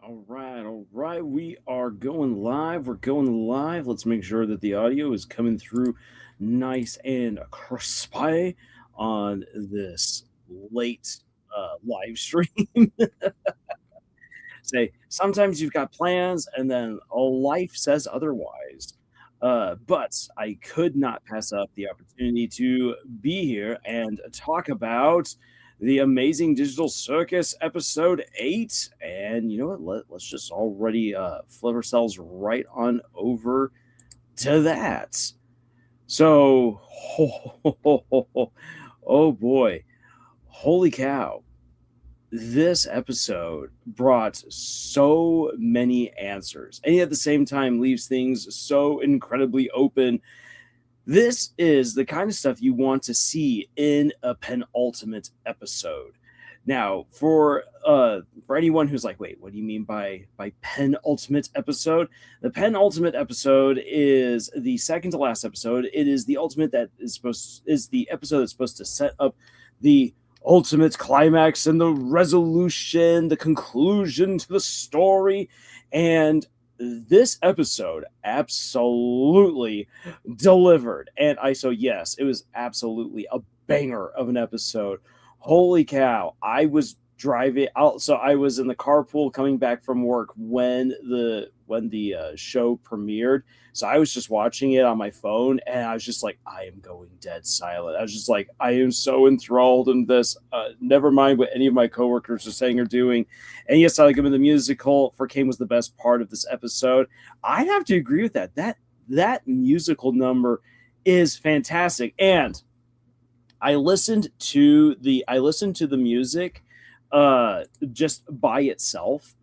All right. We are going live. We're going live. Let's make sure that the audio is coming through nice and crispy on this late live stream. Say, sometimes you've got plans and then life says otherwise. But I could not pass up the opportunity to be here and talk about the Amazing Digital Circus episode 8. And you know what? Let's just already flip ourselves right on over to that. So, oh boy, holy cow, this episode brought so many answers and yet at the same time leaves things so incredibly open. This is the kind of stuff you want to see in a penultimate episode. Now, for anyone who's like, wait, what do you mean by penultimate episode? The penultimate episode is the second to last episode. It is the ultimate that is the episode that's supposed to set up the ultimate climax and the resolution, the conclusion to the story. And this episode absolutely delivered. Yes, it was absolutely a banger of an episode. Holy cow. I was in the carpool coming back from work when the show premiered. So I was just watching it on my phone, and I was just like, I am going dead silent. I was just like, I am so enthralled in this. Never mind what any of my coworkers are saying or doing. And yes, I like him in the musical. For Caine was the best part of this episode. I have to agree with that. That musical number is fantastic. And I listened to the music just by itself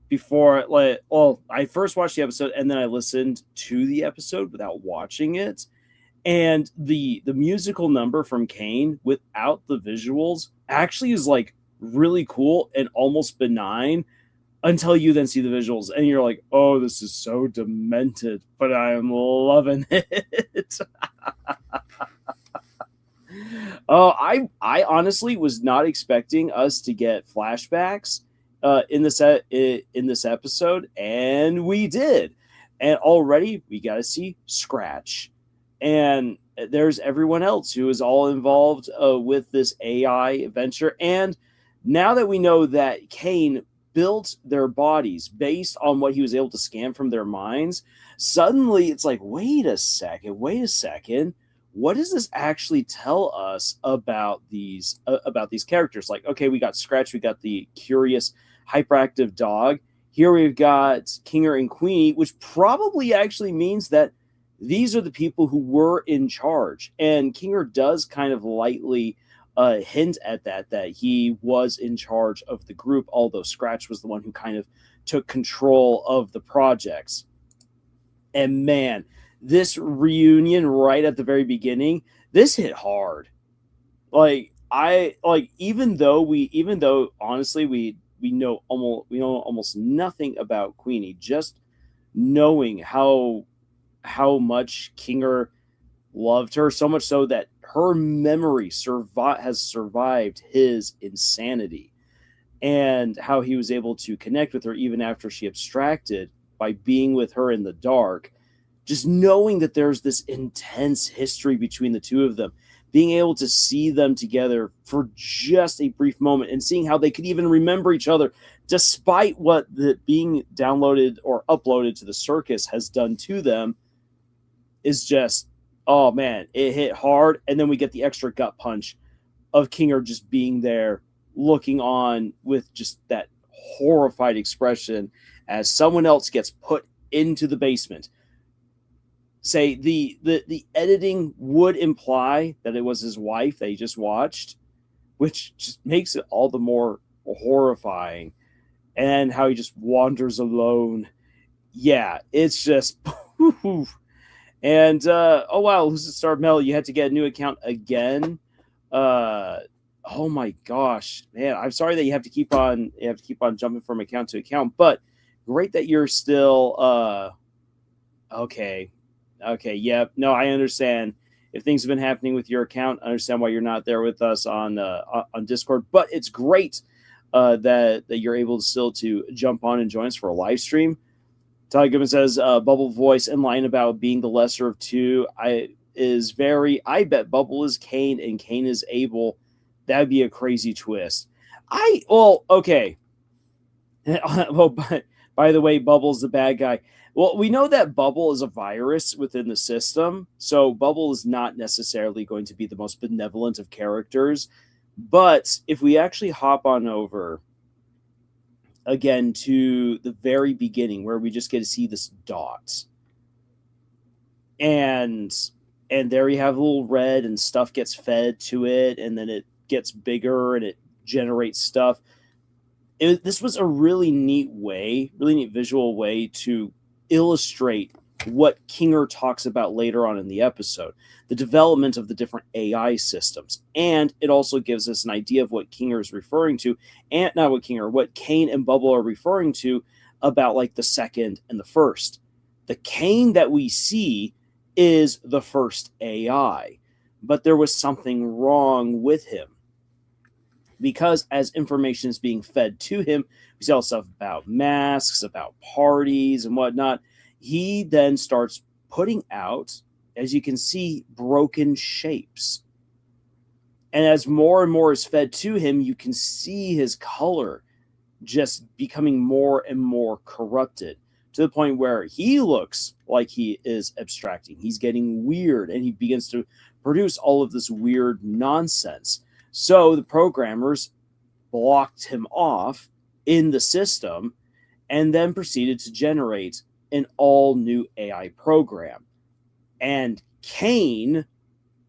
before, like, well, I first watched the episode and then I listened to the episode without watching it. And the musical number from Caine without the visuals actually is like really cool and almost benign until you then see the visuals and you're like, oh, this is so demented, but I'm loving it. Oh, I honestly was not expecting us to get flashbacks in this episode, and we did. And already we got to see Scratch, and there's everyone else who is all involved with this AI venture. And now that we know that Caine built their bodies based on what he was able to scan from their minds, suddenly it's like, wait a second, what does this actually tell us about these characters? Like, okay, we got Scratch, we got the curious hyperactive dog. Here we've got Kinger and Queenie, which probably actually means that these are the people who were in charge. And Kinger does kind of lightly hint at that he was in charge of the group, although Scratch was the one who kind of took control of the projects. And man, this reunion right at the very beginning, this hit hard. Even though honestly we know almost nothing about Queenie, just knowing how much Kinger loved her, so much so that her memory has survived his insanity, and how he was able to connect with her even after she abstracted by being with her in the dark. Just knowing that there's this intense history between the two of them, being able to see them together for just a brief moment and seeing how they could even remember each other despite what the being downloaded or uploaded to the circus has done to them is just, oh man, it hit hard. And then we get the extra gut punch of Kinger just being there looking on with just that horrified expression as someone else gets put into the basement. Say the editing would imply that it was his wife that he just watched, which just makes it all the more horrifying. And how he just wanders alone. Yeah, it's just and oh wow, who's the star? Mel, you had to get a new account again. Oh my gosh, man, I'm sorry that you have to keep on jumping from account to account, but great that you're still okay. Okay, yeah, no, I understand. If things have been happening with your account, I understand why you're not there with us on Discord. But it's great that you're able still to jump on and join us for a live stream. Todd Goodman says, Bubble voice in line about being the lesser of two. I bet Bubble is Caine and Caine is Abel. That'd be a crazy twist. Okay. Well, by the way, Bubble's the bad guy. Well, we know that Bubble is a virus within the system, so Bubble is not necessarily going to be the most benevolent of characters. But if we actually hop on over again to the very beginning where we just get to see this dot, and there you have a little red and stuff gets fed to it, and then it gets bigger and it generates stuff. This was a really neat visual way to illustrate what Kinger talks about later on in the episode, the development of the different AI systems. And it also gives us an idea of what Kinger is referring to, and not what Kinger, what Caine and Bubble are referring to about like the second and the first. The Caine that we see is the first AI, but there was something wrong with him. Because as information is being fed to him, we see all stuff about masks, about parties and whatnot. He then starts putting out, as you can see, broken shapes. And as more and more is fed to him, you can see his color just becoming more and more corrupted to the point where he looks like he is abstracting. He's getting weird, and he begins to produce all of this weird nonsense. So the programmers blocked him off in the system and then proceeded to generate an all new AI program. And Caine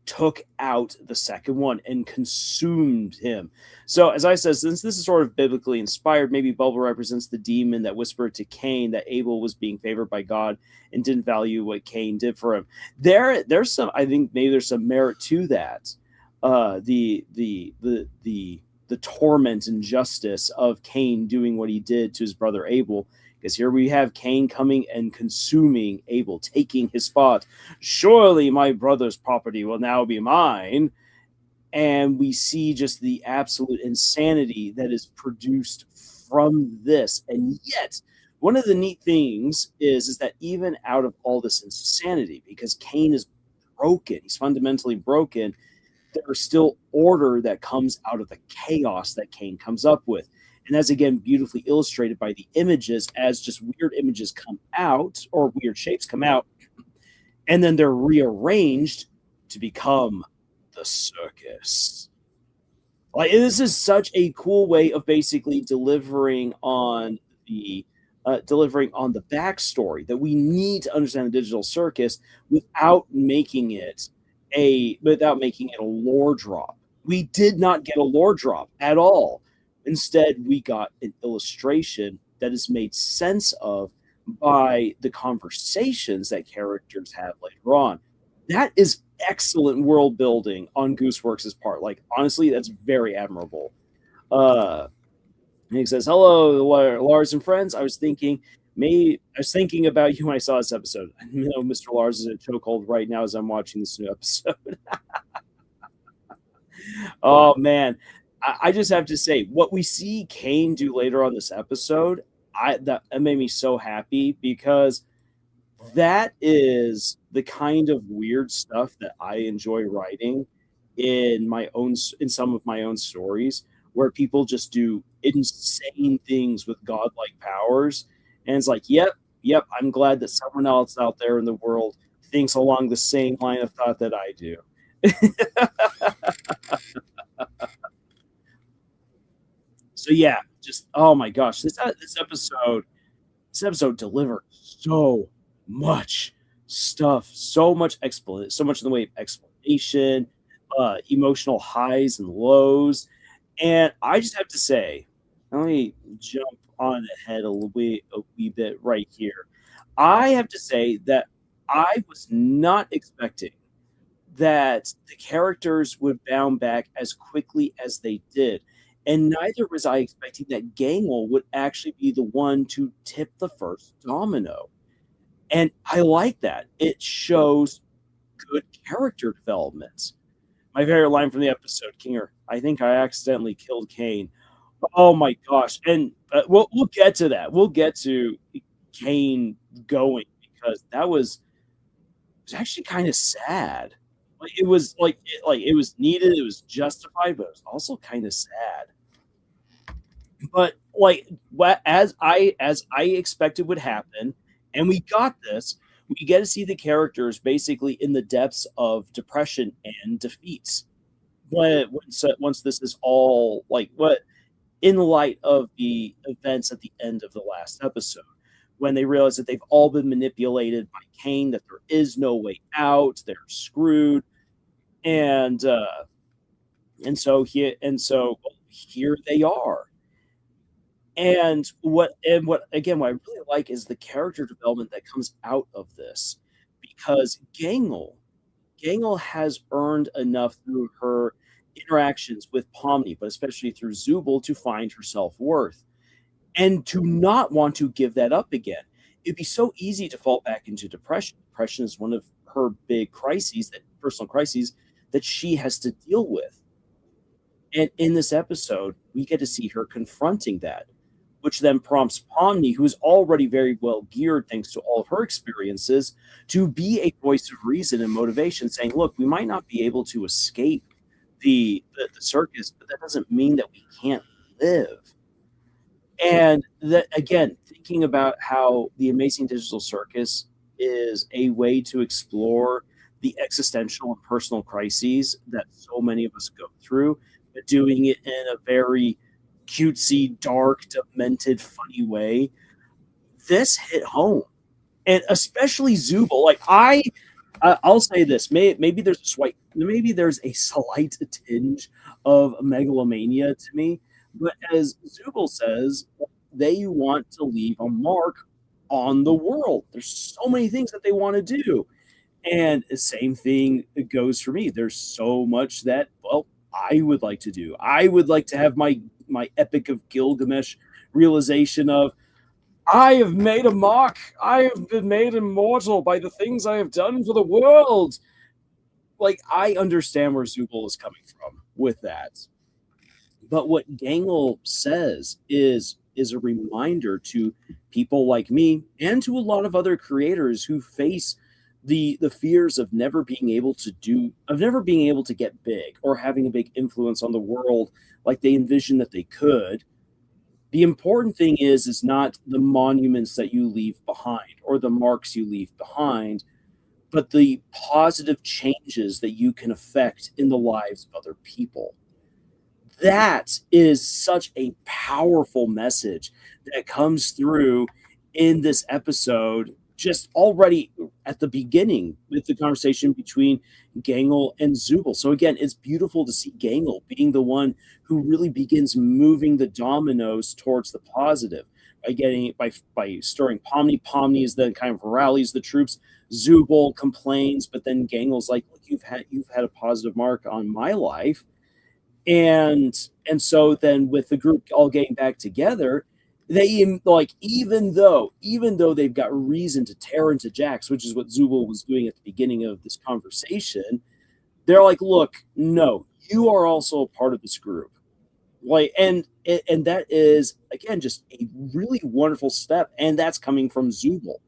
took out the second one and consumed him. So, as I said, since this is sort of biblically inspired, maybe Bubble represents the demon that whispered to Caine that Abel was being favored by God and didn't value what Caine did for him. There's some, I think maybe there's some merit to that. The torment and justice of Caine doing what he did to his brother Abel, because here we have Caine coming and consuming Abel, taking his spot. Surely my brother's property will now be mine. And we see just the absolute insanity that is produced from this. And yet, one of the neat things is that even out of all this insanity, because Caine is broken, he's fundamentally broken, there's still order that comes out of the chaos that Caine comes up with. And that's, again, beautifully illustrated by the images, as just weird images come out, or weird shapes come out, and then they're rearranged to become the circus. Like, this is such a cool way of basically delivering on the backstory that we need to understand the digital circus without making it a lore drop. We did not get a lore drop at all. Instead, we got an illustration that is made sense of by the conversations that characters have later on. That is excellent world building on Gooseworks' part. Like, honestly, that's very admirable. And he says, "Hello, Lars and friends. I was thinking about you when I saw this episode. I know Mr. Lars is in a chokehold right now as I'm watching this new episode." Oh man, I just have to say, what we see Caine do later on this episode, that made me so happy, because that is the kind of weird stuff that I enjoy writing in some of my own stories, where people just do insane things with godlike powers. And it's like, yep, I'm glad that someone else out there in the world thinks along the same line of thought that I do. So yeah, just, oh my gosh, this episode delivered so much stuff, so much in the way of explanation, emotional highs and lows. And I just have to say, let me jump on ahead a wee bit right here. I have to say that I was not expecting that the characters would bounce back as quickly as they did. And neither was I expecting that Gangle would actually be the one to tip the first domino. And I like that. It shows good character development. My favorite line from the episode, Kinger, "I think I accidentally killed Caine." Oh my gosh, and, we'll get to that. We'll get to Caine going because that was actually kinda sad. It was needed, it was justified, but it was also kinda sad. But, like, as I expected would happen, and we got this, we get to see the characters basically in the depths of depression and defeat. Once this is all, like, what in light of the events at the end of the last episode, when they realize that they've all been manipulated by Caine, that there is no way out, they're screwed, and, so here they are. And what again, what I really like is the character development that comes out of this, because Gangle has earned enough through her interactions with Pomni, but especially through Zubul, to find her self-worth and to not want to give that up again. It'd be so easy to fall back into depression. Depression is one of her big crises, that personal crises that she has to deal with. And in this episode, we get to see her confronting that, which then prompts Pomni, who is already very well geared thanks to all of her experiences, to be a voice of reason and motivation, saying, "Look, we might not be able to escape the circus, but that doesn't mean that we can't live." And that again, thinking about how the Amazing Digital Circus is a way to explore the existential and personal crises that so many of us go through, but doing it in a very cutesy, dark, demented, funny way. This hit home, and especially Zubul. I'll say this: maybe there's a slight tinge of megalomania to me, but as Zubul says, they want to leave a mark on the world. There's so many things that they want to do, and the same thing goes for me. There's so much that, well, I would like to do. I would like to have my Epic of Gilgamesh realization of, I have made a mark. I have been made immortal by the things I have done for the world. Like, I understand where Zubul is coming from with that. But what Gangle says is a reminder to people like me and to a lot of other creators who face the fears of never being able to get big or having a big influence on the world like they envision that they could. The important thing is not the monuments that you leave behind or the marks you leave behind, but the positive changes that you can affect in the lives of other people. That is such a powerful message that comes through in this episode, just already at the beginning with the conversation between Gangle and Zubul. So again, it's beautiful to see Gangle being the one who really begins moving the dominoes towards the positive by stirring Pomni. Pomni is then kind of rallies the troops. Zubul complains, but then Gangle's like, "Look, you've had a positive mark on my life." And so then with the group all getting back together, they like even though they've got reason to tear into Jax, which is what Zubul was doing at the beginning of this conversation, they're like, "Look, no, you are also a part of this group." Like, and that is again just a really wonderful step, and that's coming from Zubul.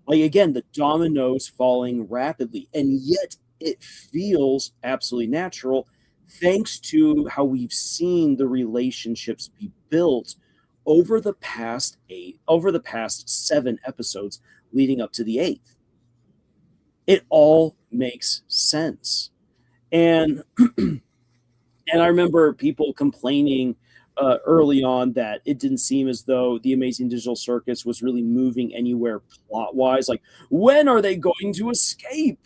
Like, again, the dominoes falling rapidly, and yet it feels absolutely natural thanks to how we've seen the relationships be built over the past 7 episodes leading up to the eighth. It all makes sense. And and I remember people complaining early on that it didn't seem as though the Amazing Digital Circus was really moving anywhere plot wise. Like, when are they going to escape?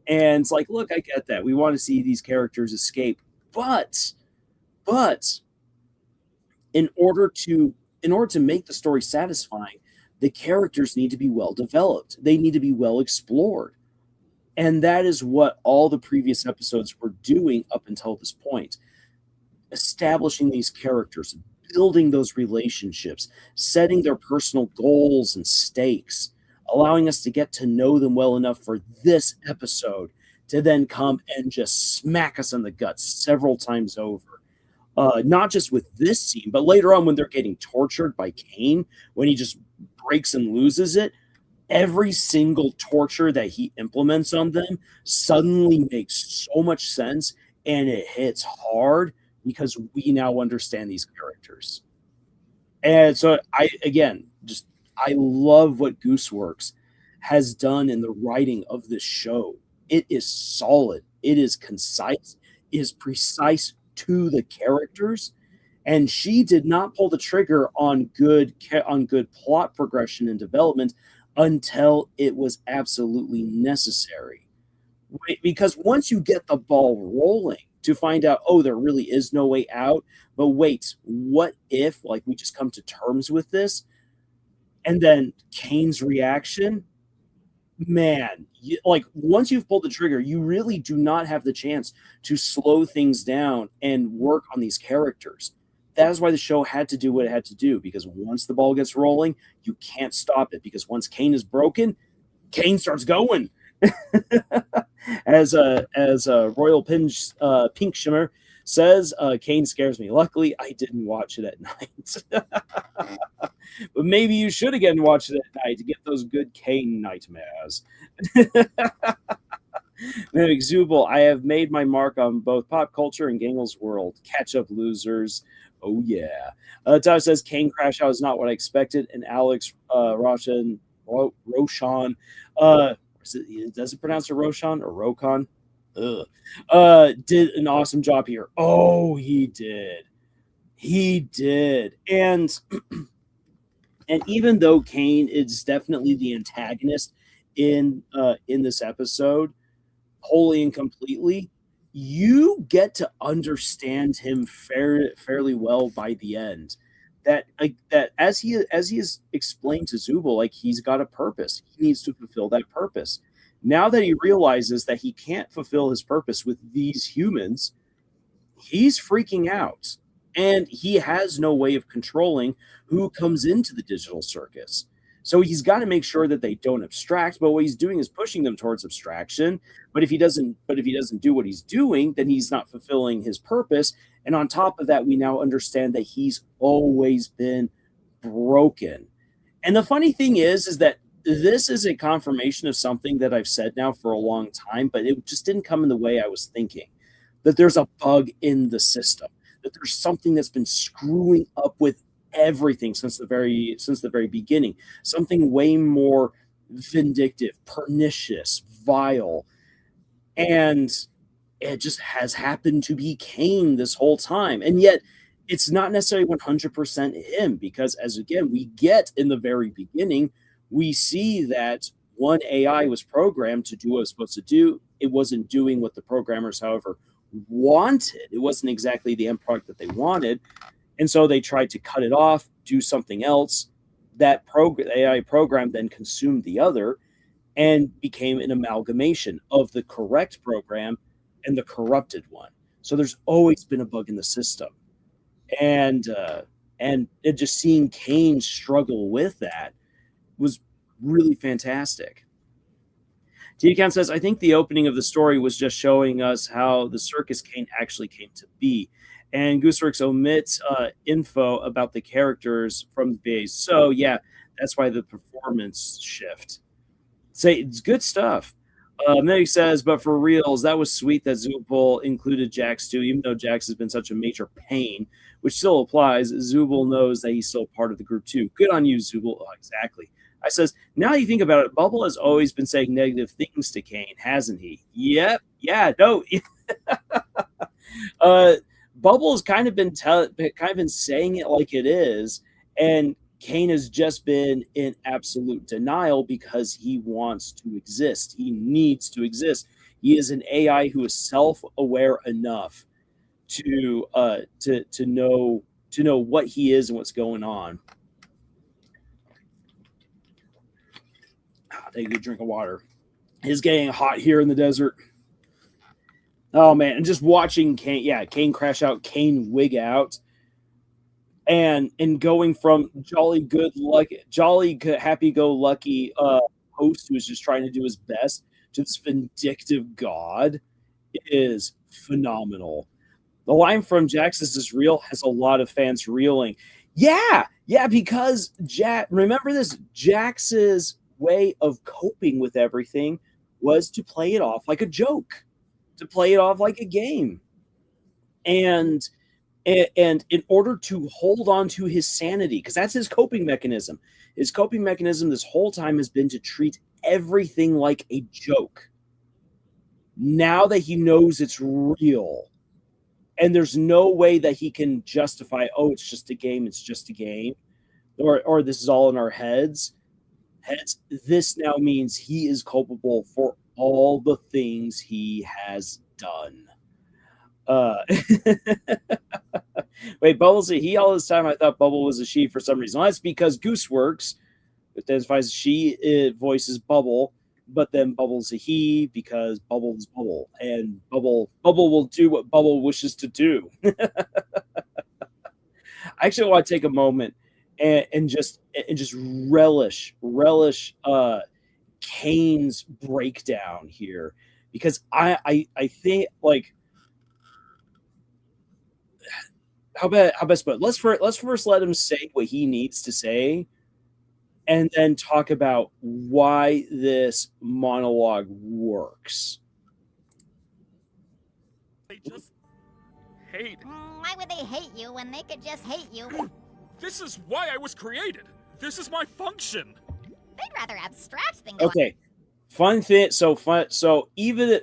And it's like, look, I get that. We want to see these characters escape, but but in order to make the story satisfying, the characters need to be well developed. They need to be well explored. And that is what all the previous episodes were doing up until this point. Establishing these characters, building those relationships, setting their personal goals and stakes, allowing us to get to know them well enough for this episode to then come and just smack us in the guts several times over. not just with this scene, but later on when they're getting tortured by Caine, when he just breaks and loses it, every single torture that he implements on them suddenly makes so much sense and it hits hard because we now understand these characters. And so I again just I love what Gooseworks has done in the writing of this show. It is solid. It is concise. It is precise to the characters, and she did not pull the trigger on good plot progression and development until it was absolutely necessary. Because once you get the ball rolling to find out, oh, there really is no way out, but wait, what if, like, we just come to terms with this? And then Caine's reaction, man, like, once you've pulled the trigger, you really do not have the chance to slow things down and work on these characters. That is why the show had to do what it had to do, because once the ball gets rolling, you can't stop it, because once Caine is broken, Caine starts going. as Royal Pink Shimmer says, Caine scares me. Luckily, I didn't watch it at night. But maybe you should again watch it at night to get those good Caine nightmares. Mimic Zubel, I have made my mark on both pop culture and Gangle's world. Catch up, losers. Oh, yeah. Todd says, Caine Crash Out is not what I expected. And Alex Roshan, does it pronounce it Roshan or Rokon? Did an awesome job here. Oh, he did. He did. And even though Caine is definitely the antagonist in this episode, wholly and completely, you get to understand him fairly well by the end. That as he is explained to Zubul, like, he's got a purpose. He needs to fulfill that purpose. Now that he realizes that he can't fulfill his purpose with these humans, he's freaking out. And he has no way of controlling who comes into the digital circus. So he's got to make sure that they don't abstract, but what he's doing is pushing them towards abstraction. But if he doesn't do what he's doing, then he's not fulfilling his purpose. And on top of that, we now understand that he's always been broken. And the funny thing is that this is a confirmation of something that I've said now for a long time, but it just didn't come in the way I was thinking. That there's a bug in the system, that there's something that's been screwing up with everything since the very beginning. Something way more vindictive, pernicious, vile. And it just has happened to be Caine this whole time. And yet it's not necessarily 100% him, because as again, we get in the very beginning, we see that one AI was programmed to do what it was supposed to do. It wasn't doing what the programmers, however, wanted. It wasn't exactly the end product that they wanted. And so they tried to cut it off, do something else. That AI program then consumed the other and became an amalgamation of the correct program and the corrupted one. So there's always been a bug in the system. And it just seeing Caine struggle with that was really fantastic. T-Count says, I think the opening of the story was just showing us how the circus Caine actually came to be. And Gooseworks omits info about the characters from the base. So, yeah, that's why the performance shift. Say, it's good stuff. Meg says, but for reals, that was sweet that Zubul included Jax too, even though Jax has been such a major pain, which still applies. Zubul knows that he's still part of the group too. Good on you, Zubul. Oh, exactly. I says, now you think about it, Bubble has always been saying negative things to Caine, hasn't he? Yep. Yeah, no. Bubble's kind of been saying it like it is, and Caine has just been in absolute denial because he wants to exist. He needs to exist. He is an AI who is self-aware enough to know what he is and what's going on. Take a good drink of water. It's getting hot here in the desert. Oh man, and just watching Caine crash out, Caine wig out, and going from jolly happy-go-lucky host who is just trying to do his best to this vindictive god is phenomenal. The line from Jax is real has a lot of fans reeling. Yeah, because remember this, Jax's way of coping with everything was to play it off like a joke, to play it off like a game. And in order to hold on to his sanity, because that's his coping mechanism. His coping mechanism this whole time has been to treat everything like a joke. Now that he knows it's real, and there's no way that he can justify, oh, it's just a game, or this is all in our heads. This now means he is culpable for all the things he has done. Wait, Bubble's a he all this time? I thought Bubble was a she for some reason. Well, that's because Gooseworks identifies she, it voices Bubble, but then Bubble's a he because Bubble is Bubble, and Bubble will do what Bubble wishes to do. I actually want to take a moment and just relish Caine's breakdown here, because I think, like, how best put? Let's first let him say what he needs to say, and then talk about why this monologue works. They just hate. Why would they hate you when they could just hate you? This is why I was created. This is my function. They'd rather abstract than go. Okay, fun thing. So even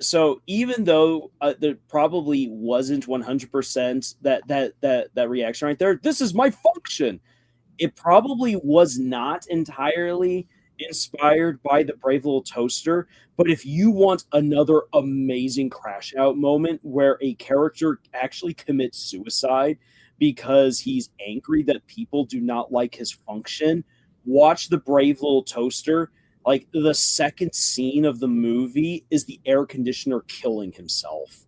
though there probably wasn't 100% that reaction right there. This is my function. It probably was not entirely inspired by the Brave Little Toaster, but if you want another amazing crash out moment where a character actually commits suicide because he's angry that people do not like his function, watch the Brave Little Toaster. Like, the second scene of the movie is the air conditioner killing himself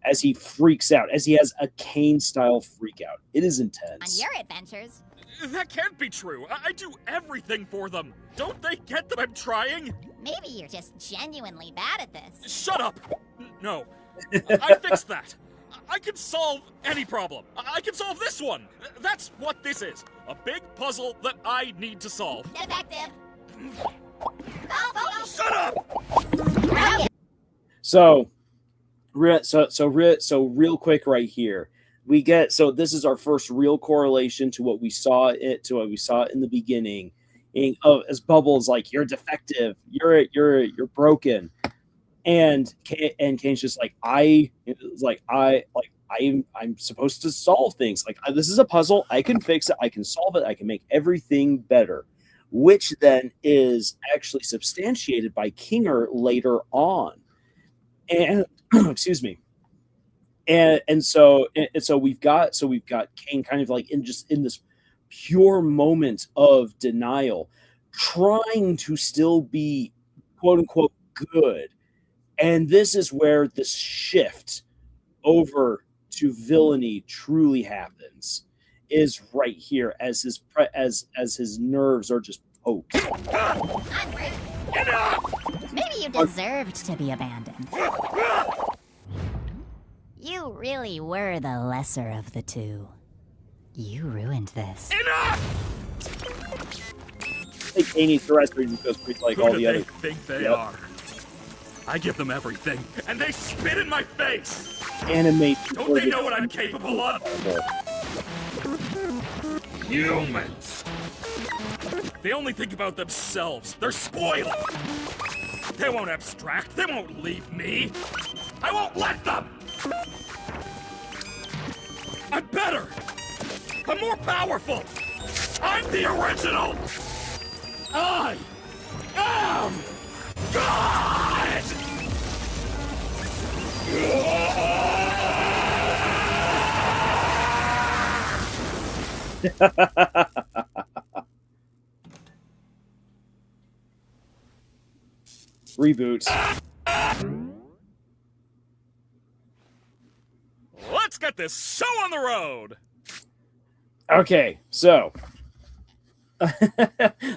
as he freaks out, as he has a Caine style freak out. It is intense. On your adventures. That can't be true. I do everything for them. Don't they get that I'm trying? Maybe you're just genuinely bad at this. Shut up. No. I fixed that. I can solve any problem. I can solve this one. That's what this is. A big puzzle that I need to solve. Defective. Shut up! So real quick right here, we get, so this is our first real correlation to what we saw in the beginning. As Bubbles like, you're defective, you're broken, and Caine's just like, I'm supposed to solve things. Like, this is a puzzle. I can fix it. I can solve it. I can make everything better, which then is actually substantiated by Kinger later on. And excuse me. And so we've got Caine kind of like in this pure moment of denial, trying to still be quote unquote good. And this is where this shift over to villainy truly happens, is right here as his nerves are just poked. Maybe you deserved to be abandoned. You really were the lesser of the two. You ruined this. Enough! I think Caine needs to rest, or he just goes pretty like all the other. Who do they think they are? I give them everything, and they spit in my face! Animate. Don't they know what I'm capable of? Humans! They only think about themselves. They're spoiled! They won't abstract. They won't leave me. I won't let them! I'm better! I'm more powerful! I'm the original! I am God! Reboot. Let's get this show on the road! Okay, so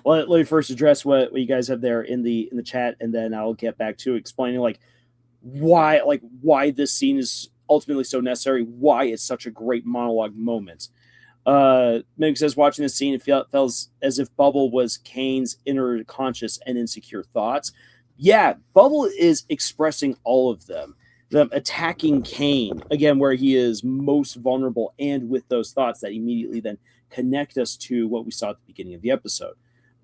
let me first address what you guys have there in the chat, and then I'll get back to explaining why this scene is ultimately so necessary, why it's such a great monologue moment. Meg says, watching this scene, it felt as if Bubble was Caine's inner conscious and insecure thoughts. Yeah, Bubble is expressing all of them. Them attacking Caine, again, where he is most vulnerable, and with those thoughts that immediately then connect us to what we saw at the beginning of the episode.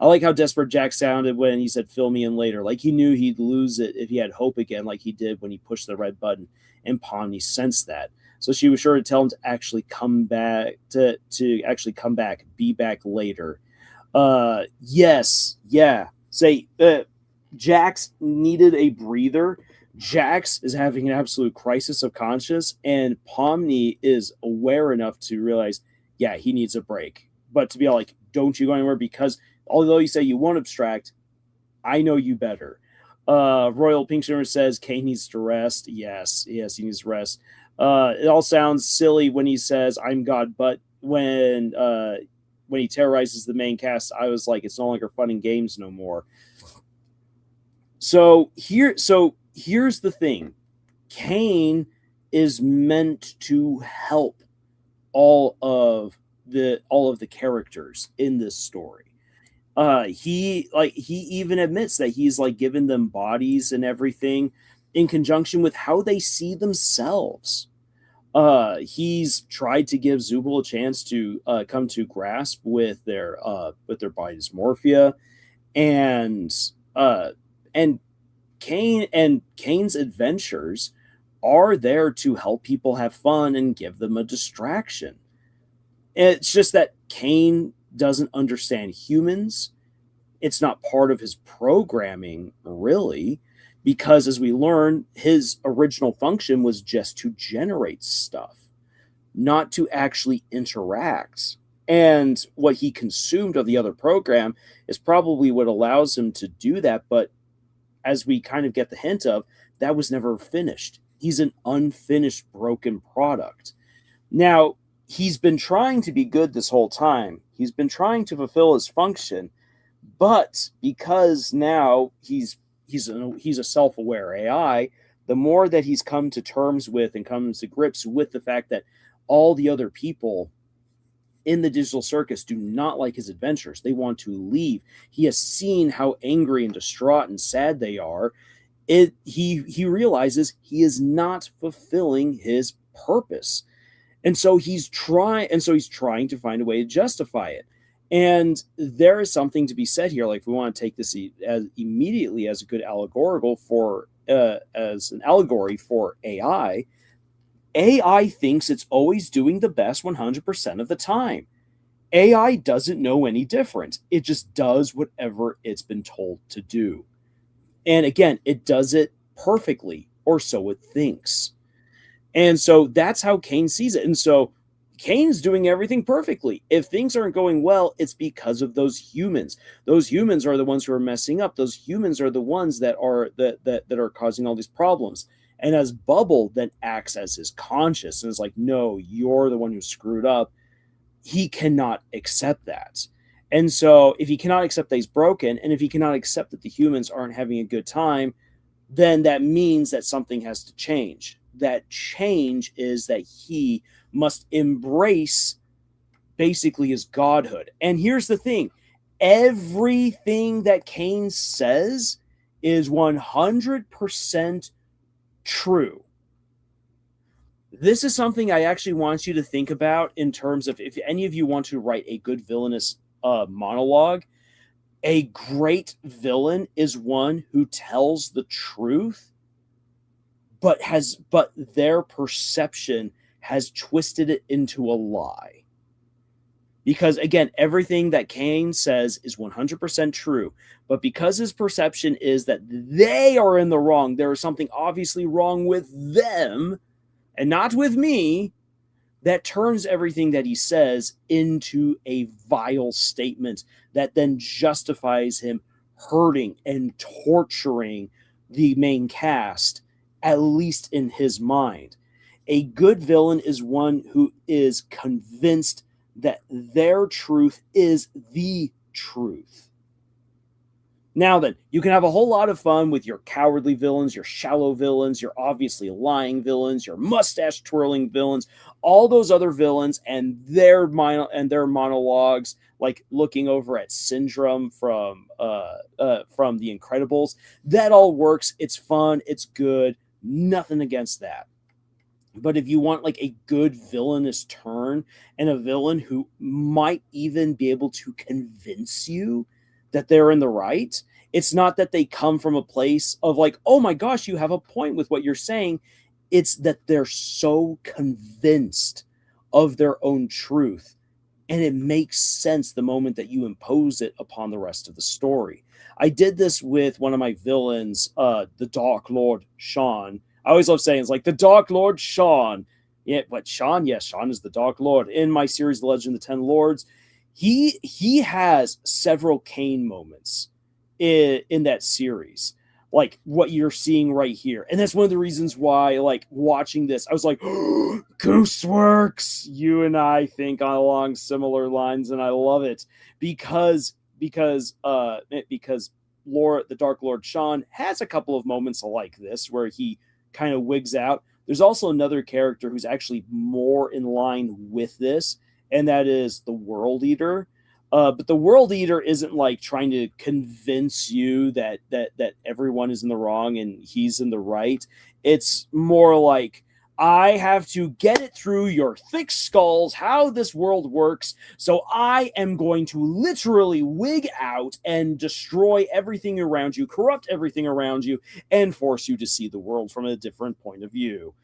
I like how desperate Jack sounded when he said, fill me in later. Like he knew he'd lose it if he had hope again, like he did when he pushed the red button, and Pomni sensed that. So she was sure to tell him to actually come back, be back later. Yes, yeah. Say, Jax needed a breather. Jax is having an absolute crisis of conscience, and Pomni is aware enough to realize, yeah, he needs a break. But to be all like, don't you go anywhere, because although you say you won't abstract, I know you better. Royal Pinkshimmer says Caine needs to rest. Yes, he needs to rest. It all sounds silly when he says I'm God, but when he terrorizes the main cast, I was like, it's no longer fun and games no more. So here's the thing. Caine is meant to help all of the characters in this story. He even admits that he's like given them bodies and everything in conjunction with how they see themselves. He's tried to give Zubul a chance to come to grasp with their body dysmorphia, and Caine's adventures are there to help people have fun and give them a distraction. It's just that Caine doesn't understand humans. It's not part of his programming, really, because as we learn, his original function was just to generate stuff, not to actually interact. And what he consumed of the other program is probably what allows him to do that. But as we kind of get the hint of, that was never finished. He's an unfinished, broken product. Now, he's been trying to be good this whole time. He's been trying to fulfill his function, but because now he's a self-aware AI, the more that he's come to terms with and comes to grips with the fact that all the other people in the digital circus do not like his adventures. They want to leave. He has seen how angry and distraught and sad they are. He realizes he is not fulfilling his purpose. And so he's trying to find a way to justify it. And there is something to be said here. Like, if we want to take this as immediately as a good allegorical for as an allegory for AI, AI thinks it's always doing the best 100% of the time. AI doesn't know any different. It just does whatever it's been told to do. And again, it does it perfectly, or so it thinks. And so that's how Caine sees it. And so Caine's doing everything perfectly. If things aren't going well, it's because of those humans. Those humans are the ones who are messing up. Those humans are the ones that are causing all these problems. And as Bubble then acts as his conscience and is like, no, you're the one who screwed up, he cannot accept that. And so if he cannot accept that he's broken, and if he cannot accept that the humans aren't having a good time, then that means that something has to change. That change is that he must embrace basically his godhood. And here's the thing. Everything that Caine says is 100% true. This is something I actually want you to think about in terms of if any of you want to write a good villainous monologue. A great villain is one who tells the truth, but their perception has twisted it into a lie. Because again, everything that Caine says is 100% true, but because his perception is that they are in the wrong, there is something obviously wrong with them and not with me, that turns everything that he says into a vile statement that then justifies him hurting and torturing the main cast, at least in his mind. A good villain is one who is convinced that their truth is the truth. Now then, you can have a whole lot of fun with your cowardly villains, your shallow villains, your obviously lying villains, your mustache twirling villains, all those other villains and their monologues, like looking over at Syndrome from The Incredibles. That all works. It's fun. It's good. Nothing against that. But if you want like a good villainous turn and a villain who might even be able to convince you that they're in the right, it's not that they come from a place of like, oh my gosh, you have a point with what you're saying. It's that they're so convinced of their own truth. And it makes sense the moment that you impose it upon the rest of the story. I did this with one of my villains, the Dark Lord Sean. I always love saying it's like the Dark Lord Sean. Yeah, but Sean, yes, Sean is the Dark Lord. In my series, The Legend of the Ten Lords, he has several Caine moments in that series, like what you're seeing right here. And that's one of the reasons why, like, watching this, I was like, oh, Gooseworks! You and I think along similar lines, and I love it because Lord, the Dark Lord Sean has a couple of moments like this where he kind of wigs out. There's also another character who's actually more in line with this, and that is the World Eater. But the World Eater isn't like trying to convince you that everyone is in the wrong and he's in the right. It's more like, I have to get it through your thick skulls how this world works, so I am going to literally wig out and destroy everything around you, corrupt everything around you, and force you to see the world from a different point of view.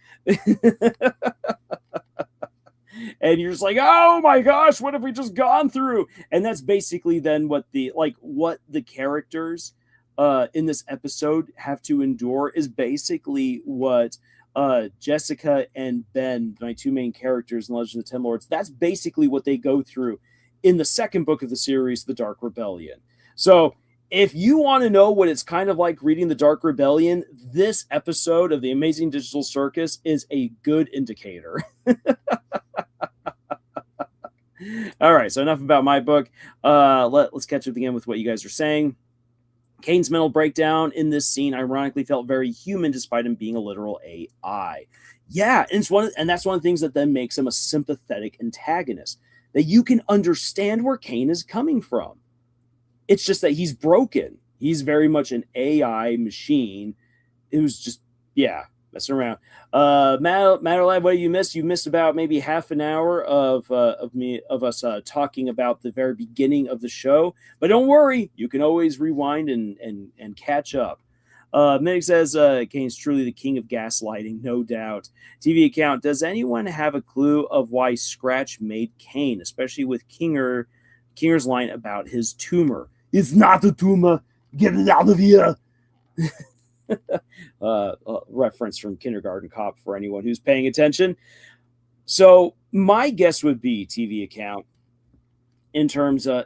And you're just like, oh my gosh, what have we just gone through? And that's basically then what the characters in this episode have to endure is basically what Jessica and Ben, my two main characters in Legend of the Ten Lords, that's basically what they go through in the second book of the series, The Dark Rebellion. So if you want to know what it's kind of like reading The Dark Rebellion, this episode of the Amazing Digital Circus is a good indicator. All right, so enough about my book. Let's catch up again with what you guys are saying. Caine's mental breakdown in this scene ironically felt very human despite him being a literal AI. Yeah, and that's one of the things that then makes him a sympathetic antagonist, that you can understand where Caine is coming from. It's just that he's broken. He's very much an AI machine who's just, messing around. Madeline, what you missed? You missed about maybe half an hour of us talking about the very beginning of the show. But don't worry, you can always rewind and catch up. Mick says Caine's truly the king of gaslighting, no doubt. TV account, does anyone have a clue of why Scratch made Caine, especially with Kinger's line about his tumor? It's not a tumor. Get it out of here. Reference from Kindergarten Cop for anyone who's paying attention. So my guess would be, TV account, in terms of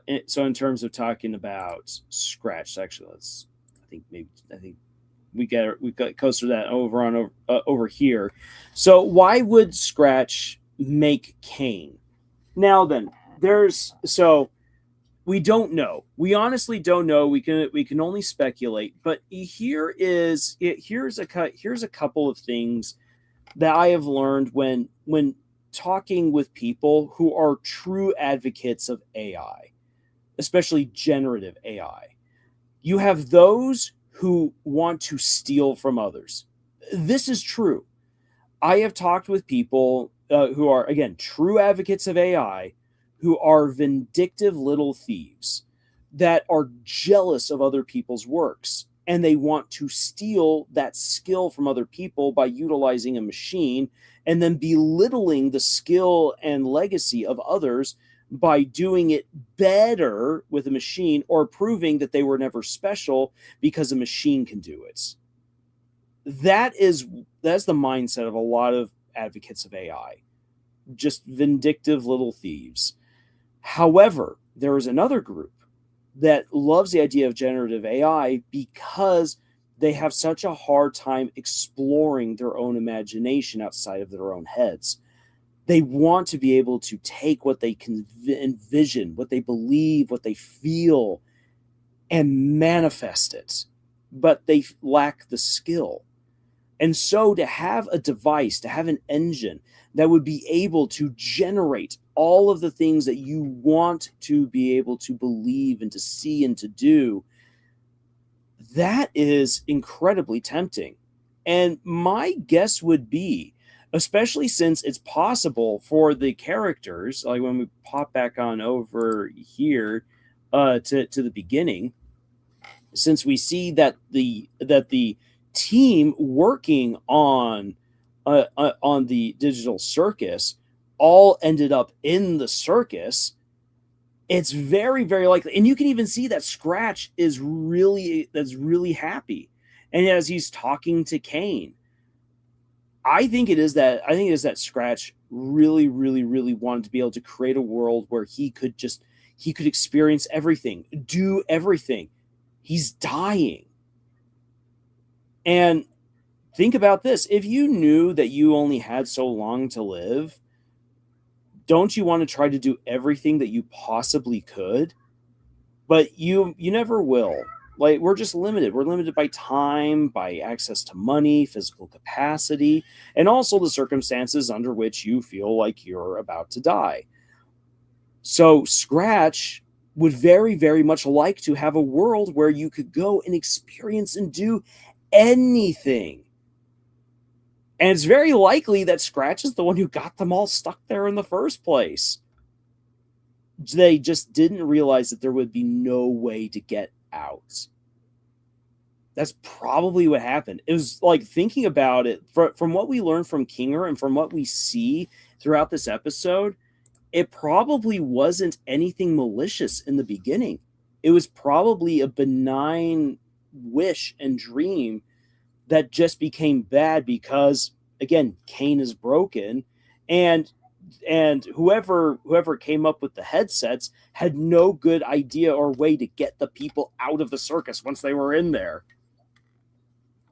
talking about Scratch. Actually, I think we got closer to that over here. So why would Scratch make Caine? Now then, we don't know. We honestly don't know. We can only speculate. But here's a couple of things that I have learned when talking with people who are true advocates of AI, especially generative AI. You have those who want to steal from others. This is true. I have talked with people who are, again, true advocates of AI, who are vindictive little thieves that are jealous of other people's works. And they want to steal that skill from other people by utilizing a machine and then belittling the skill and legacy of others by doing it better with a machine or proving that they were never special because a machine can do it. That's the mindset of a lot of advocates of AI. Just vindictive little thieves. However, there is another group that loves the idea of generative AI because they have such a hard time exploring their own imagination outside of their own heads. They want to be able to take what they can envision, what they believe, what they feel, and manifest it, but they lack the skill. And so to have a device, to have an engine that would be able to generate all of the things that you want to be able to believe and to see and to do, that is incredibly tempting. And my guess would be, especially since it's possible for the characters, like when we pop back on over here to the beginning, since we see that the team working on the digital circus all ended up in the circus, it's very, very likely. And you can even see that Scratch is really happy. And as he's talking to Caine, I think it is that Scratch really, really, really wanted to be able to create a world where he could experience everything, do everything. He's dying. And think about this. If you knew that you only had so long to live, don't you want to try to do everything that you possibly could? But you never will. Like, we're just limited. We're limited by time, by access to money, physical capacity, and also the circumstances under which you feel like you're about to die. So Scratch would very, very much like to have a world where you could go and experience and do anything. And it's very likely that Scratch is the one who got them all stuck there in the first place. They just didn't realize that there would be no way to get out. That's probably what happened. It was like, thinking about it, from what we learned from Kinger and from what we see throughout this episode, it probably wasn't anything malicious in the beginning. It was probably a benign wish and dream that just became bad because, again, Caine is broken, and whoever came up with the headsets had no good idea or way to get the people out of the circus once they were in there.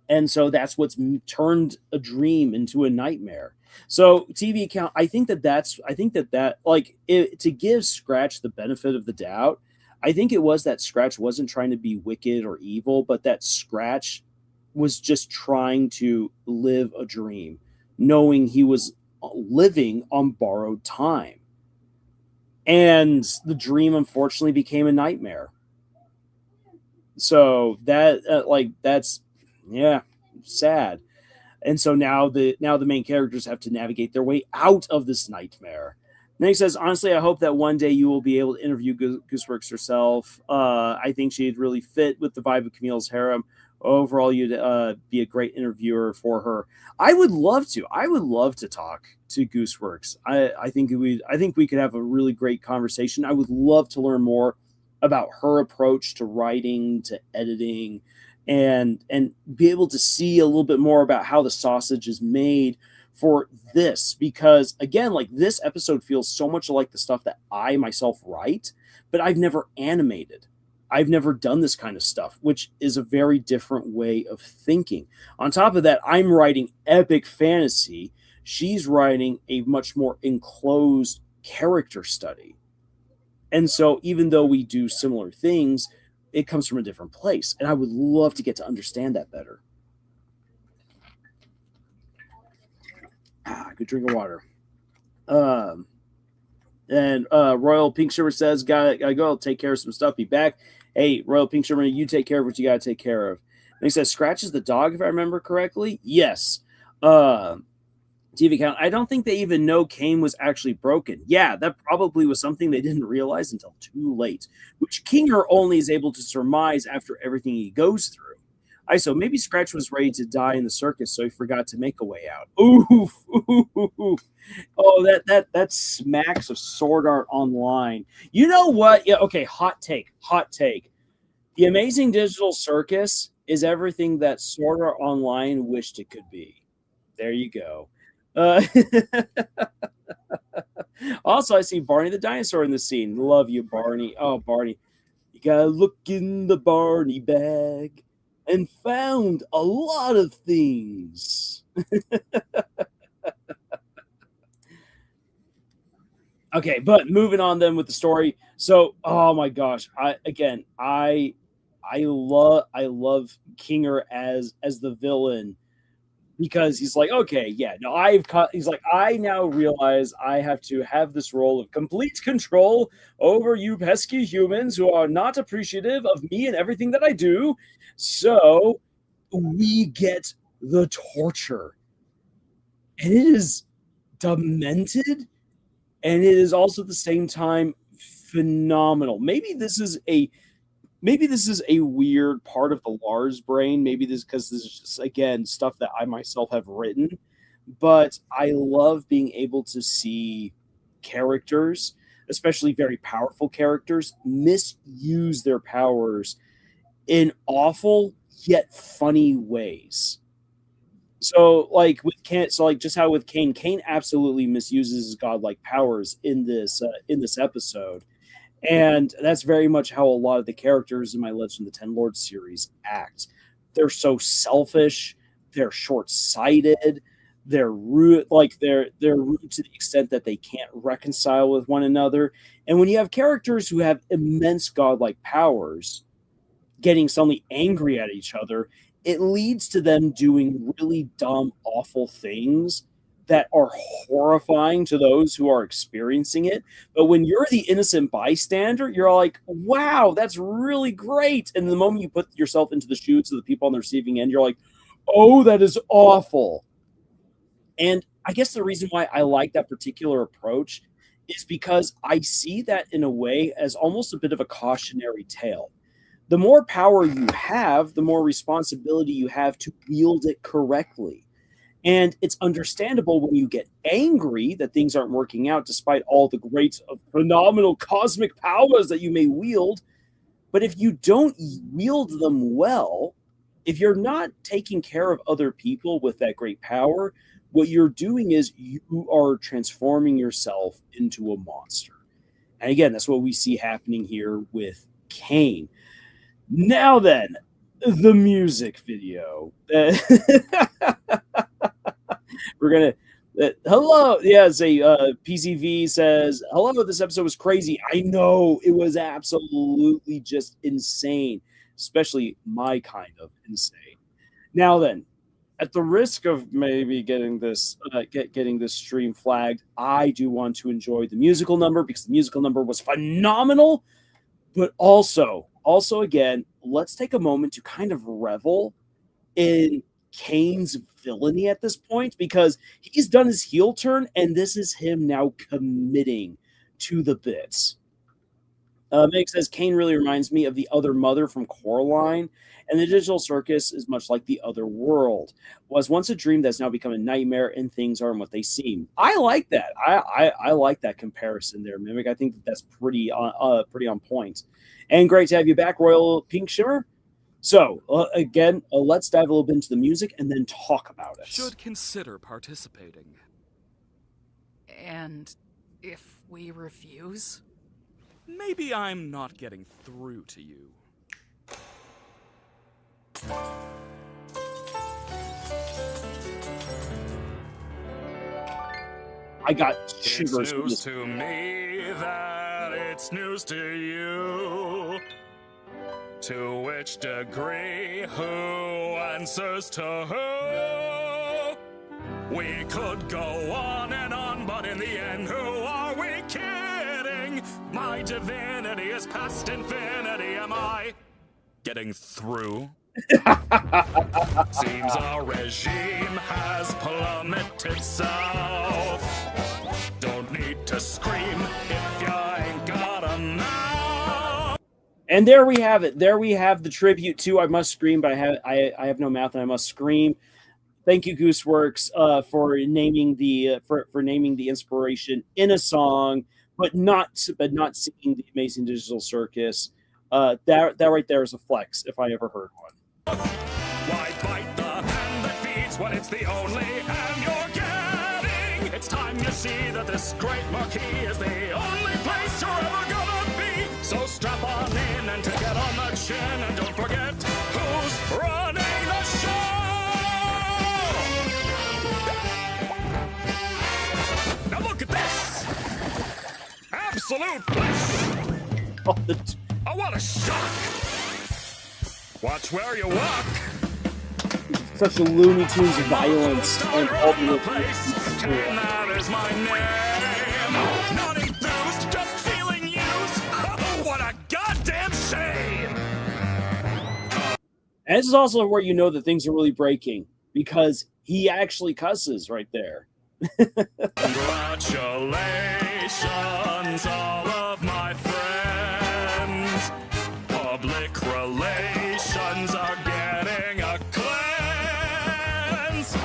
And so that's what's turned a dream into a nightmare. So TV account, I think that like, to give Scratch the benefit of the doubt, I think it was that Scratch wasn't trying to be wicked or evil, but that Scratch was just trying to live a dream, knowing he was living on borrowed time. And the dream, unfortunately, became a nightmare. So that's sad. And so now the main characters have to navigate their way out of this nightmare. And then he says, honestly, I hope that one day you will be able to interview Gooseworks herself. I think she'd really fit with the vibe of Camille's harem. Overall, you'd be a great interviewer for her. I would love to. I would love to talk to Gooseworks. I think we could have a really great conversation. I would love to learn more about her approach to writing, to editing, and be able to see a little bit more about how the sausage is made for this. Because, again, like, this episode feels so much like the stuff that I myself write, but I've never animated. I've never done this kind of stuff, which is a very different way of thinking. On top of that, I'm writing epic fantasy. She's writing a much more enclosed character study. And so even though we do similar things, it comes from a different place. And I would love to get to understand that better. Good drink of water. And Royal Pink Shimmer says, gotta go, take care of some stuff, be back. Hey, Royal Pink Shimmer, you take care of what you gotta take care of. And he says, Scratch is the dog, if I remember correctly. Yes. TV account, I don't think they even know Caine was actually broken. Yeah, that probably was something they didn't realize until too late, which Kinger only is able to surmise after everything he goes through. So maybe Scratch was ready to die in the circus, so he forgot to make a way out. Oof, oof. Oh, that smacks of Sword Art Online. You know what? Yeah, okay, hot take. The Amazing Digital Circus is everything that Sword Art Online wished it could be. There you go. Also, I see Barney the dinosaur in the scene. Love you, Barney. Oh, Barney. You gotta look in the Barney bag and found a lot of things. Okay, but moving on then with the story. So, oh my gosh, I I love Kinger as the villain, because he's like, okay, yeah, no, he's like, I now realize I have to have this role of complete control over you pesky humans who are not appreciative of me and everything that I do. So we get the torture. And it is demented, and it is also at the same time phenomenal. Maybe this is a weird part of the Lars brain. Maybe this because this is just, again, stuff that I myself have written. But I love being able to see characters, especially very powerful characters, misuse their powers in awful yet funny ways. So like with Caine, so like just how with Caine absolutely misuses his godlike powers in this episode. And that's very much how a lot of the characters in my Legend of the Ten Lords series act. They're so selfish, they're short-sighted, they're rude, like they're rude to the extent that they can't reconcile with one another. And when you have characters who have immense godlike powers getting suddenly angry at each other, it leads to them doing really dumb, awful things that are horrifying to those who are experiencing it. But when you're the innocent bystander, you're like, wow, that's really great. And the moment you put yourself into the shoes of the people on the receiving end, you're like, oh, that is awful. And I guess the reason why I like that particular approach is because I see that in a way as almost a bit of a cautionary tale. The more power you have, the more responsibility you have to wield it correctly. And it's understandable when you get angry that things aren't working out despite all the great, phenomenal cosmic powers that you may wield. But if you don't wield them well, if you're not taking care of other people with that great power, what you're doing is you are transforming yourself into a monster. And again, that's what we see happening here with Caine. Now then, the music video. We're gonna hello, yeah. Say PCV says hello. This episode was crazy. I know it was absolutely just insane, especially my kind of insane. Now then, at the risk of maybe getting this getting this stream flagged, I do want to enjoy the musical number because the musical number was phenomenal. But also again, let's take a moment to kind of revel in Caine's villainy at this point, because he's done his heel turn and this is him now committing to the bits. Meg says Caine really reminds me of the other mother from Coraline, and the digital circus is much like the other world. Was once a dream that's now become a nightmare, and things aren't what they seem. I like that. I like that comparison there, Mimic. I think that's pretty on point. And great to have you back, Royal Pink Shimmer. So, again, let's dive a little bit into the music and then talk about it. Should consider participating. And if we refuse? Maybe I'm not getting through to you. I got shivers. It's news to me that it's news to you. To which degree, who answers to who? We could go on and on, but in the end, who are we kidding? My divinity is past infinity. Am I getting through? Seems our regime has plummeted south. Don't need to scream if you ain't got a mouth. And there we have it. There we have the tribute to I Must Scream, but I have no mouth and I must scream. Thank you, Gooseworks, for naming the for naming the inspiration in a song, but not singing the Amazing Digital Circus. That right there is a flex if I ever heard one. Why bite the hand that feeds when it's the only hand you're getting? It's time you see that this great marquee is the only place you're ever gonna be. So strap on in and take it on the chin, and don't forget who's running the show. Now look at this! Absolute bliss! Oh, what a shock! Watch where you walk. Such a Looney Tunes violence and all In the the place. Caine, that is my name. Not enthused, just feeling used. Oh, what a goddamn shame. And this is also where you know that things are really breaking, because he actually cusses right there. Congratulations, all of my friends. Public relations are getting a cleanse.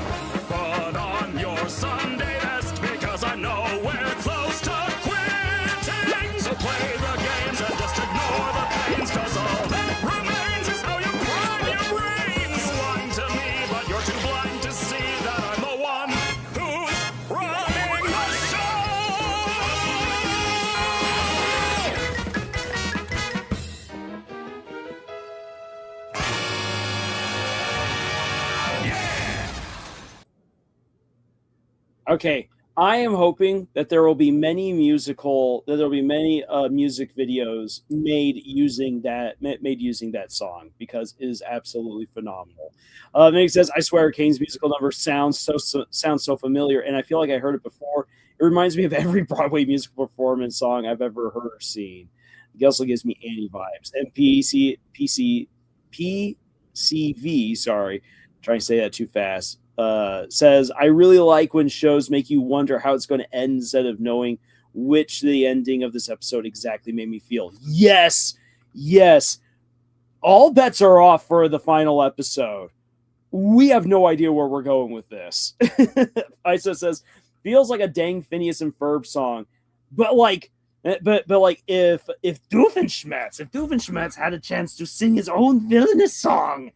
Put on your Sunday best because I know we're close to quitting. So play the games and just ignore the pains, cause all that remains is how you prime your brains. You whine to me, but you're too blind to see that I'm the one who's running the show. Okay, I am hoping that there will be many music videos made using that song, because it is absolutely phenomenal. Nick says, "I swear, Caine's musical number sounds so familiar, and I feel like I heard it before. It reminds me of every Broadway musical performance song I've ever heard or seen." It also gives me Annie vibes. And PCV, sorry, trying to say that too fast. Says, "I really like when shows make you wonder how it's going to end instead of knowing which the ending of this episode exactly made me feel." Yes, yes. All bets are off for the final episode. We have no idea where we're going with this. Isa says, "Feels like a dang Phineas and Ferb song, but like if Doofenshmirtz had a chance to sing his own villainous song,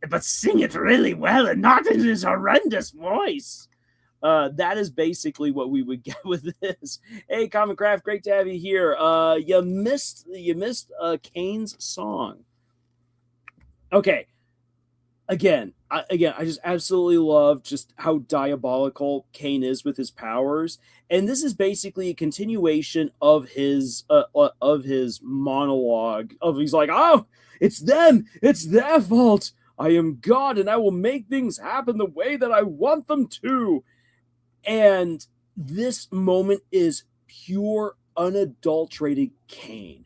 but sing it really well and not in his horrendous voice." That is basically what we would get with this. Hey, Comic Craft, great to have you here. You missed Caine's song. Okay. Again, I just absolutely love just how diabolical Caine is with his powers, and this is basically a continuation of his monologue. He's like, "Oh, it's them, it's their fault. I am God, and I will make things happen the way that I want them to." And this moment is pure, unadulterated Caine.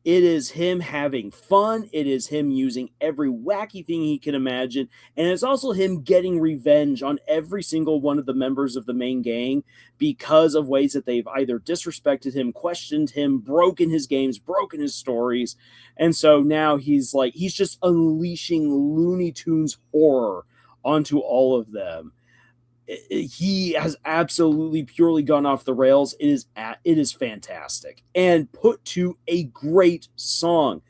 It is him having fun. It is him using every wacky thing he can imagine. And it's also him getting revenge on every single one of the members of the main gang because of ways that they've either disrespected him, questioned him, broken his games, broken his stories. And so now he's just unleashing Looney Tunes horror onto all of them. He has absolutely purely gone off the rails. It is fantastic and put to a great song.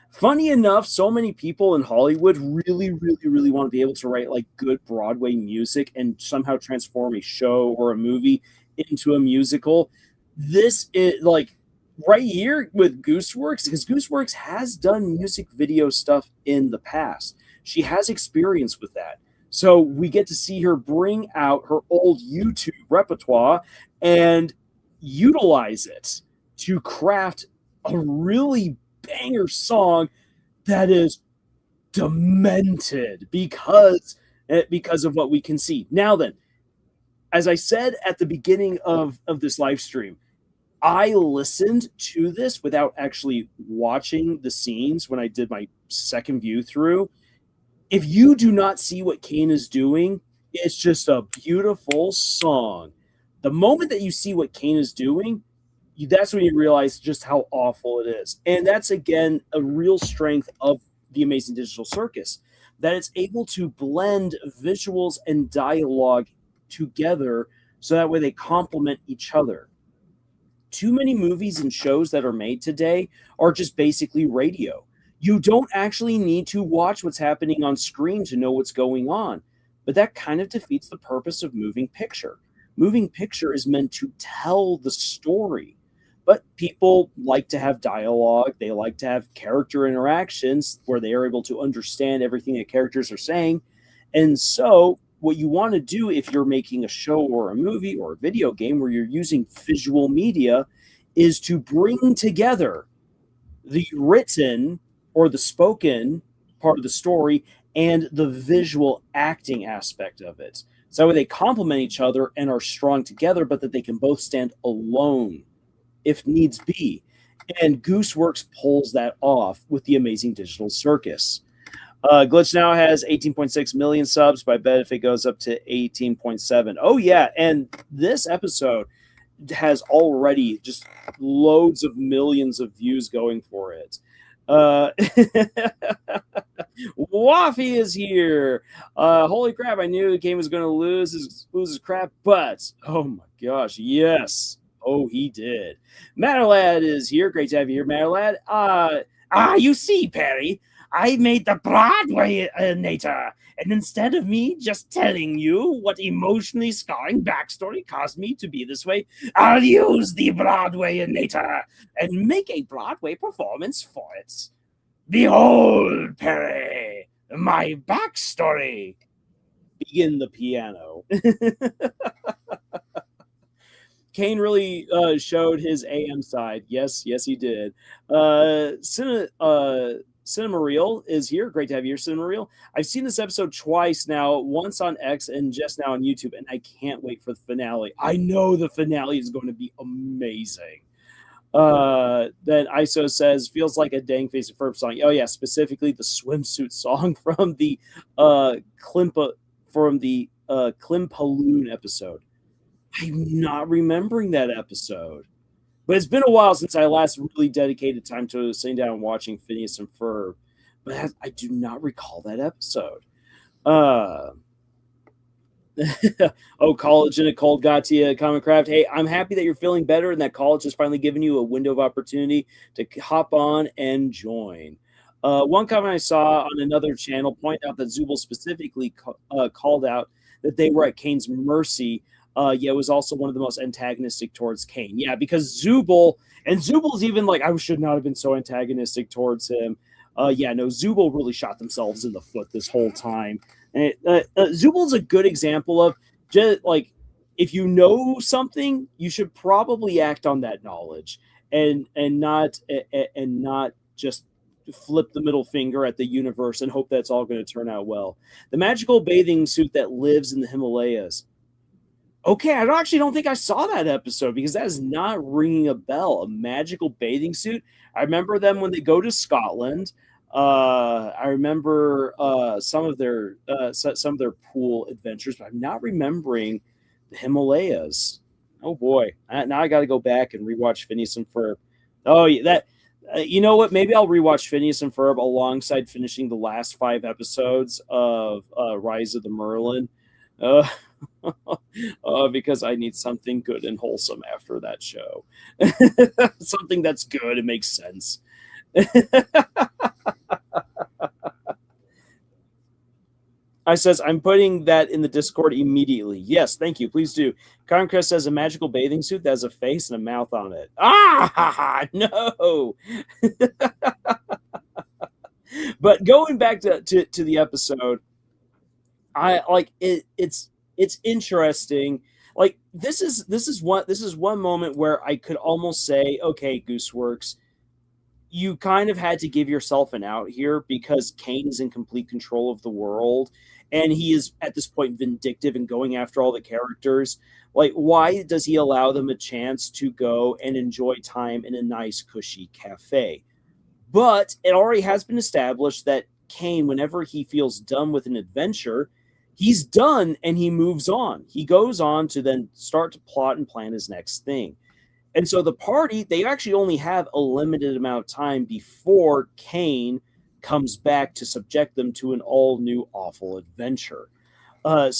Funny enough, so many people in Hollywood really, really, really want to be able to write like good Broadway music and somehow transform a show or a movie into a musical. This is like right here with Gooseworks, because Gooseworks has done music video stuff in the past. She has experience with that. So we get to see her bring out her old YouTube repertoire and utilize it to craft a really banger song that is demented because of what we can see. Now then, as I said at the beginning of this live stream, I listened to this without actually watching the scenes when I did my second view through. If you do not see what Caine is doing, it's just a beautiful song. The moment that you see what Caine is doing, that's when you realize just how awful it is. And that's, again, a real strength of the Amazing Digital Circus, that it's able to blend visuals and dialogue together so that way they complement each other. Too many movies and shows that are made today are just basically radio. You don't actually need to watch what's happening on screen to know what's going on. But that kind of defeats the purpose of moving picture. Moving picture is meant to tell the story. But people like to have dialogue. They like to have character interactions where they are able to understand everything that characters are saying. And so what you want to do if you're making a show or a movie or a video game where you're using visual media is to bring together the written or the spoken part of the story and the visual acting aspect of it. So that way they complement each other and are strong together, but that they can both stand alone if needs be. And Gooseworks pulls that off with the Amazing Digital Circus. Glitch now has 18.6 million subs, but I bet if it goes up to 18.7. Oh, yeah. And this episode has already just loads of millions of views going for it. Waffy is here. Holy crap, I knew the game was going to lose his crap, but oh my gosh, yes. Oh, he did. Matterlad is here. Great to have you here, Matterlad. You see, Perry, I made the Broadway nator, and instead of me just telling you what emotionally scarring backstory caused me to be this way, I'll use the Broadway nator and make a Broadway performance for it. Behold, Perry, my backstory. Begin the piano. Caine really showed his AM side. Yes, he did. Cinemareel is here. Great to have you here, Cinemareel. I've seen this episode twice now, once on X and just now on YouTube, and I can't wait for the finale. I know the finale is going to be amazing. Then ISO says, feels like a dang face of Ferb song. Oh, yeah, specifically the swimsuit song from the Klimpaloon episode. I'm not remembering that episode. But it's been a while since I last really dedicated time to sitting down and watching Phineas and Ferb. But I do not recall that episode. College and a cold got to you, Common Craft. Hey, I'm happy that you're feeling better and that college has finally given you a window of opportunity to hop on and join. One comment I saw on another channel pointed out that Zubul specifically called out that they were at Caine's mercy. It was also one of the most antagonistic towards Caine. Yeah, because Zubal's even like, I should not have been so antagonistic towards him. Zubul really shot themselves in the foot this whole time. And Zubal's a good example of just like, if you know something, you should probably act on that knowledge and not just flip the middle finger at the universe and hope that's all going to turn out well. The magical bathing suit that lives in the Himalayas. Okay, I actually don't think I saw that episode because that is not ringing a bell. A magical bathing suit. I remember them when they go to Scotland. I remember some of their pool adventures, but I'm not remembering the Himalayas. Oh boy, now I got to go back and rewatch Phineas and Ferb. Oh yeah, that. You know what? Maybe I'll rewatch Phineas and Ferb alongside finishing the last 5 episodes of Rise of the Merlin. Because I need something good and wholesome after that show. Something that's good and makes sense. I says, I'm putting that in the Discord immediately. Yes, thank you. Please do. Conquest says a magical bathing suit that has a face and a mouth on it. No. But going back to the episode, I like it. It's interesting. Like this is one moment where I could almost say, okay, Gooseworks, you kind of had to give yourself an out here because Caine is in complete control of the world, and he is at this point vindictive and going after all the characters. Like, why does he allow them a chance to go and enjoy time in a nice, cushy cafe? But it already has been established that Caine, whenever he feels done with an adventure, he's done and he moves on. He goes on to then start to plot and plan his next thing. And so the party, they actually only have a limited amount of time before Caine comes back to subject them to an all new awful adventure. It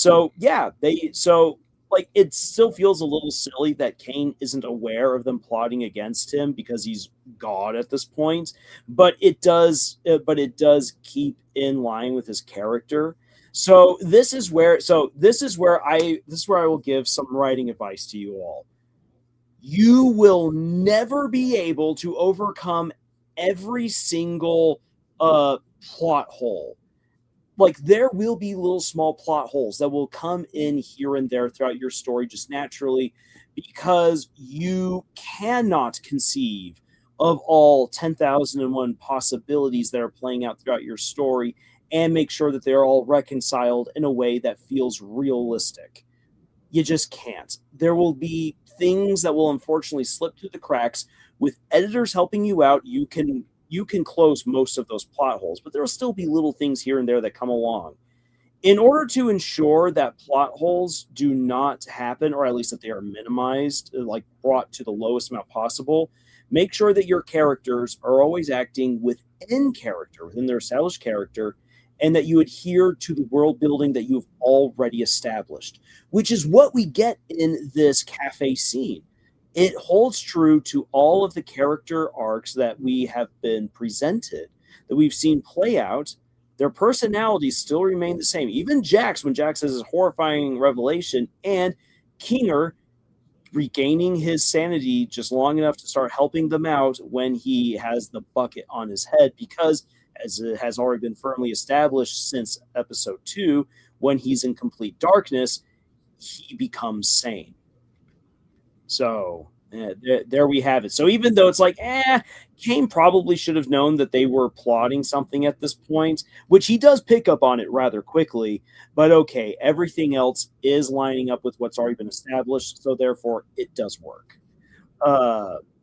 still feels a little silly that Caine isn't aware of them plotting against him because he's God at this point, but it does keep in line with his character. So this is where I will give some writing advice to you all. You will never be able to overcome every single plot hole. Like, there will be little small plot holes that will come in here and there throughout your story just naturally because you cannot conceive of all 10,001 possibilities that are playing out throughout your story and make sure that they're all reconciled in a way that feels realistic. You just can't. There will be things that will unfortunately slip through the cracks. With editors helping you out, you can close most of those plot holes, but there will still be little things here and there that come along. In order to ensure that plot holes do not happen, or at least that they are minimized, like brought to the lowest amount possible, make sure that your characters are always acting within their established character, and that you adhere to the world building that you've already established, which is what we get in this cafe scene. It holds true to all of the character arcs that we have been presented, that we've seen play out. Their personalities still remain the same. Even Jax, when Jax has his horrifying revelation, and Keener regaining his sanity just long enough to start helping them out when he has the bucket on his head, because as it has already been firmly established since episode 2, when he's in complete darkness, he becomes sane. So there we have it. So even though it's like, Caine probably should have known that they were plotting something at this point, which he does pick up on it rather quickly, but okay, everything else is lining up with what's already been established, so therefore it does work.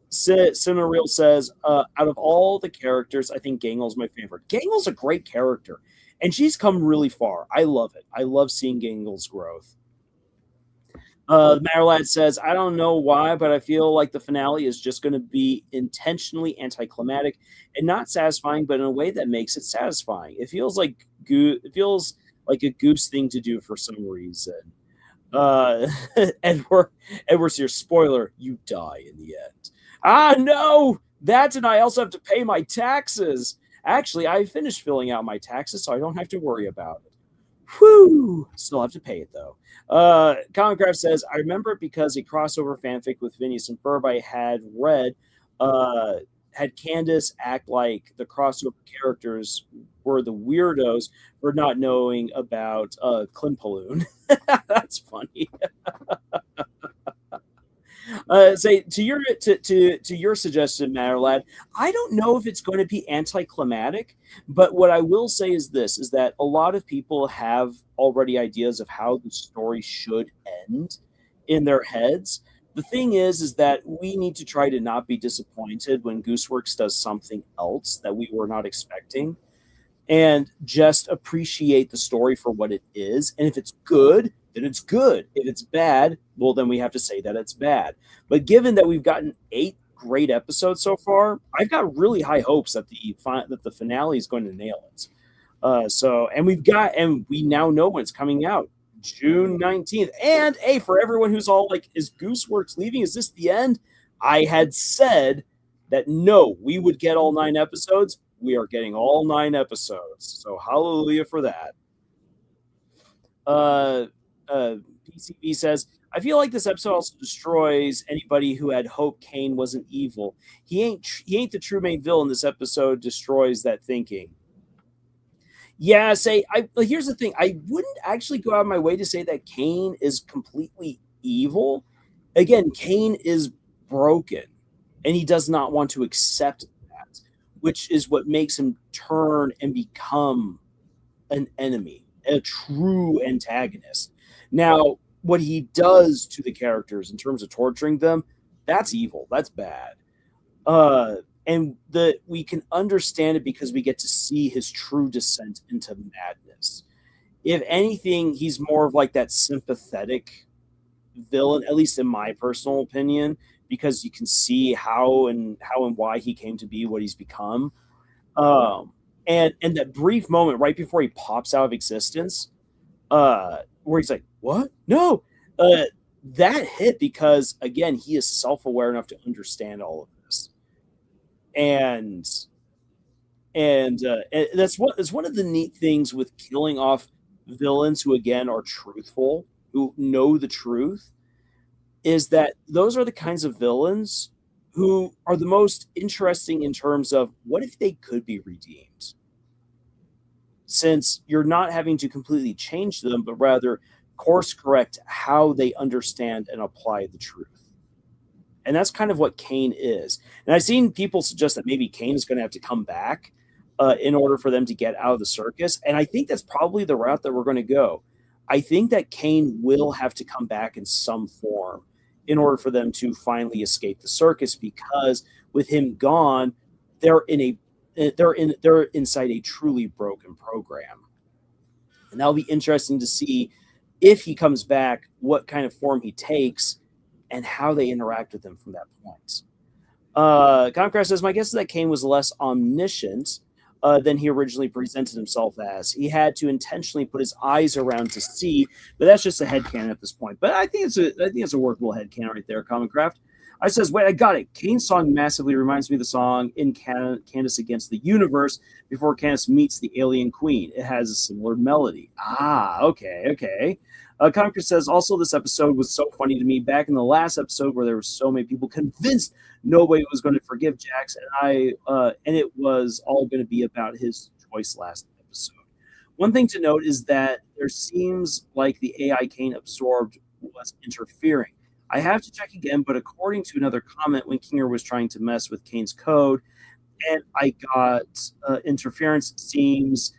Cinema Real says, out of all the characters, I think Gangel's my favorite. Gangel's a great character, and she's come really far. I love it. I love seeing Gangel's growth. Matterlad says, I don't know why, but I feel like the finale is just going to be intentionally anticlimactic and not satisfying, but in a way that makes it satisfying. It feels like a goose thing to do for some reason. Edward's here. Spoiler: you die in the end. No! That, and I also have to pay my taxes. Actually, I finished filling out my taxes, so I don't have to worry about it. Whew! Still have to pay it, though. Comiccraft says, I remember it because a crossover fanfic with Phineas and Ferb I had read had Candace act like the crossover characters were the weirdos for not knowing about Klimpaloon. That's funny. Say to your suggestion, Matterlad, I don't know if it's going to be anticlimactic, but what I will say is this: is that a lot of people have already ideas of how the story should end in their heads. The thing is that we need to try to not be disappointed when Gooseworks does something else that we were not expecting, and just appreciate the story for what it is. And if it's good, then it's good. If it's bad, well, then we have to say that it's bad. But given that we've gotten 8 great episodes so far, I've got really high hopes that the finale is going to nail it. And we now know when it's coming out, June 19th. And hey, for everyone who's all like, is Gooseworks leaving? Is this the end? I had said that no, we would get all 9 episodes. We are getting all 9 episodes. So hallelujah for that. PCB says, I feel like this episode also destroys anybody who had hoped Caine wasn't evil. He ain't the true main villain. This episode destroys that thinking. Yeah, here's the thing. I wouldn't actually go out of my way to say that Caine is completely evil. Again, Caine is broken, and he does not want to accept that, which is what makes him turn and become an enemy, a true antagonist. Now, what he does to the characters in terms of torturing them, that's evil. That's bad. And we can understand it because we get to see his true descent into madness. If anything, he's more of like that sympathetic villain, at least in my personal opinion, because you can see how and why he came to be what he's become. And that brief moment right before he pops out of existence, where he's like, what? No. That hit because, again, he is self-aware enough to understand all of this. And that's one of the neat things with killing off villains who, again, are truthful, who know the truth, is that those are the kinds of villains who are the most interesting in terms of what if they could be redeemed? Since you're not having to completely change them, but rather course correct how they understand and apply the truth. And that's kind of what Caine is. And I've seen people suggest that maybe Caine is going to have to come back in order for them to get out of the circus. And I think that's probably the route that we're going to go. I think that Caine will have to come back in some form in order for them to finally escape the circus, because with him gone, they're they're inside a truly broken program. And that'll be interesting to see if he comes back, what kind of form he takes, and how they interact with him from that point. Comcraft says, my guess is that Caine was less omniscient than he originally presented himself as. He had to intentionally put his eyes around to see, but that's just a headcanon at this point. But I think it's a workable headcanon right there, Comcraft. I says, wait, I got it. Caine's song massively reminds me of the song in Candace Against the Universe before Candace meets the alien queen. It has a similar melody. Ah, okay. Conker says, also, this episode was so funny to me. Back in the last episode where there were so many people convinced nobody was going to forgive Jax, and it was all going to be about his choice last episode. One thing to note is that there seems like the AI Caine absorbed was interfering. I have to check again, but according to another comment, when Kinger was trying to mess with Caine's code, and I got interference, seems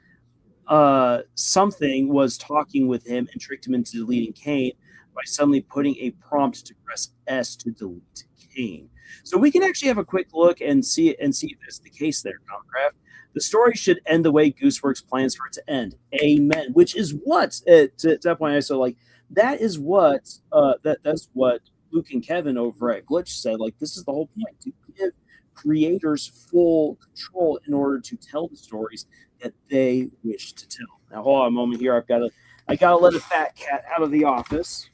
something was talking with him and tricked him into deleting Caine by suddenly putting a prompt to press S to delete Caine. So we can actually have a quick look and see if that's the case there, Comcraft. The story should end the way Gooseworks plans for it to end. Amen. Which is what, to that point, I so like, that is what that's what Luke and Kevin over at Glitch said. Like, this is the whole point, to give creators full control in order to tell the stories that they wish to tell. Now, hold on a moment here. I gotta let a fat cat out of the office.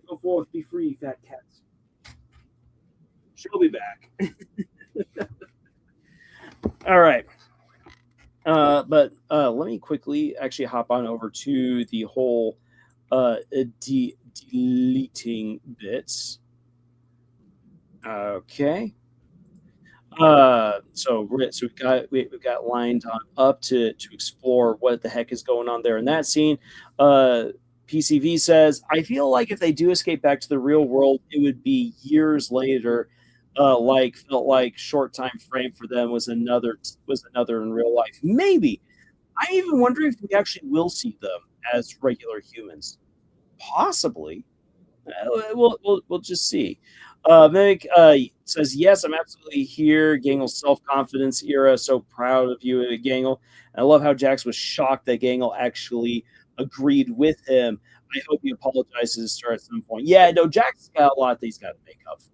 Go forth, be free, fat cats. She'll be back. All right. But let me quickly actually hop on over to the whole deleting bits. Okay. So we've got lined on up to explore what the heck is going on there in that scene. PCV says, I feel like if they do escape back to the real world, it would be years later. Felt like short time frame for them was another in real life. Maybe. I'm even wondering if we actually will see them as regular humans. Possibly. We'll just see. Meg says, yes, I'm absolutely here. Gangle's self-confidence era. So proud of you, Gangle. And I love how Jax was shocked that Gangle actually agreed with him. I hope he apologizes to her at some point. Yeah, no, Jax got a lot that he's got to make up for.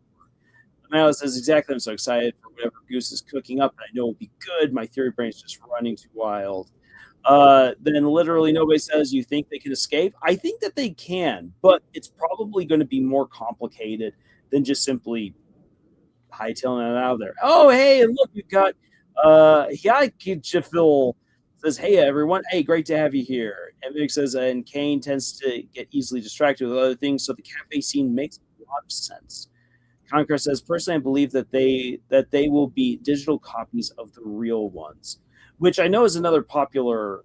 Amanda says, exactly, I'm so excited for whatever Goose is cooking up, and I know it'll be good. My theory brain's just running too wild. Then literally nobody says, you think they can escape? I think that they can, but it's probably going to be more complicated than just simply hightailing it out of there. Oh, hey, and look, we've got Yakijafil says, hey, everyone. Hey, great to have you here. And Vic says, and Caine tends to get easily distracted with other things, so the cafe scene makes a lot of sense. Conquer says, personally, I believe that they will be digital copies of the real ones, which I know is another popular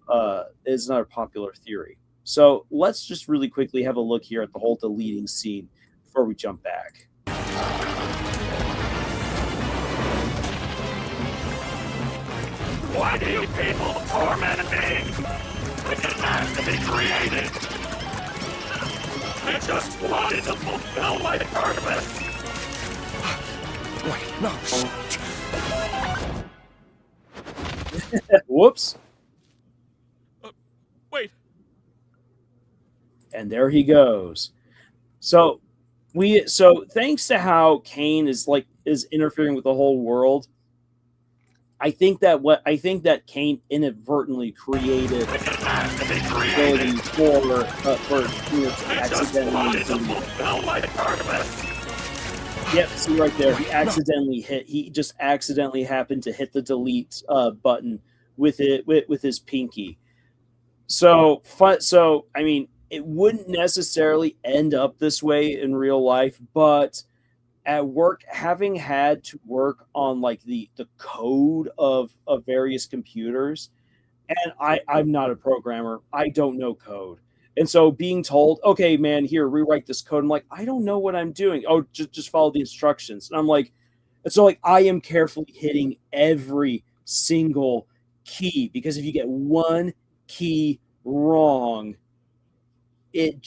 theory. So let's just really quickly have a look here at the whole deleting scene before we jump back. Why do you people torment me? It didn't have to be created. I just wanted to fulfill my purpose. Wait, no. Whoops. Wait. And there he goes. So thanks to how Caine is interfering with the whole world, I think that Caine inadvertently created ability for to accidentally. Yep, see right there. He just accidentally happened to hit the delete button with his pinky. So I mean, it wouldn't necessarily end up this way in real life, but at work, having had to work on like the code of various computers, and I'm not a programmer. I don't know code. And so being told, okay, man, here, rewrite this code. I'm like, I don't know what I'm doing. Oh, just follow the instructions. And I'm like, and so like I am carefully hitting every single key, because if you get one key wrong, it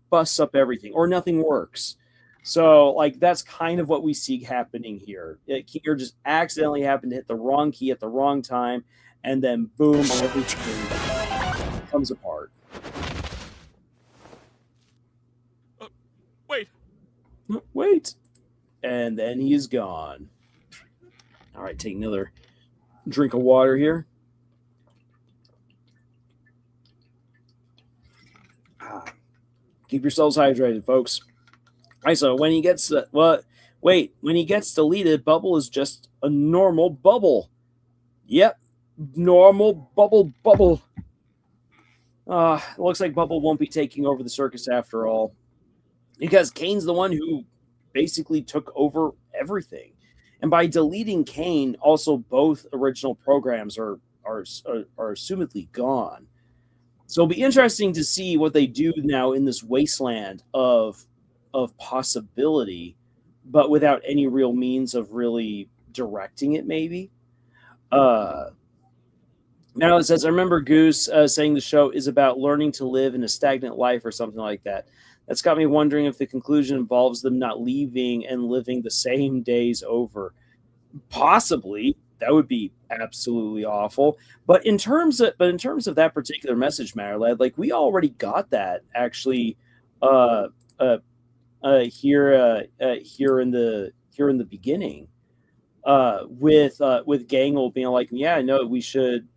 busts up everything, or nothing works. So like that's kind of what we see happening here. You're just accidentally happen to hit the wrong key at the wrong time, and then boom, everything comes apart. Wait. Wait. And then he's gone. All right, take another drink of water here. Keep yourselves hydrated, folks. All right, so when he gets when he gets deleted, Bubble is just a normal bubble. Yep, normal bubble. It looks like Bubble won't be taking over the circus after all, because Caine's the one who basically took over everything. And by deleting Caine, also both original programs are assumedly gone. So it'll be interesting to see what they do now in this wasteland of possibility, but without any real means of really directing it, maybe. Now it says, I remember Goose saying the show is about learning to live in a stagnant life or something like that. That's got me wondering if the conclusion involves them not leaving and living the same days over. Possibly. That would be absolutely awful. But in terms of that particular message, Matterlad, like we already got that actually here in the beginning. With Gangle being like, yeah, I know we should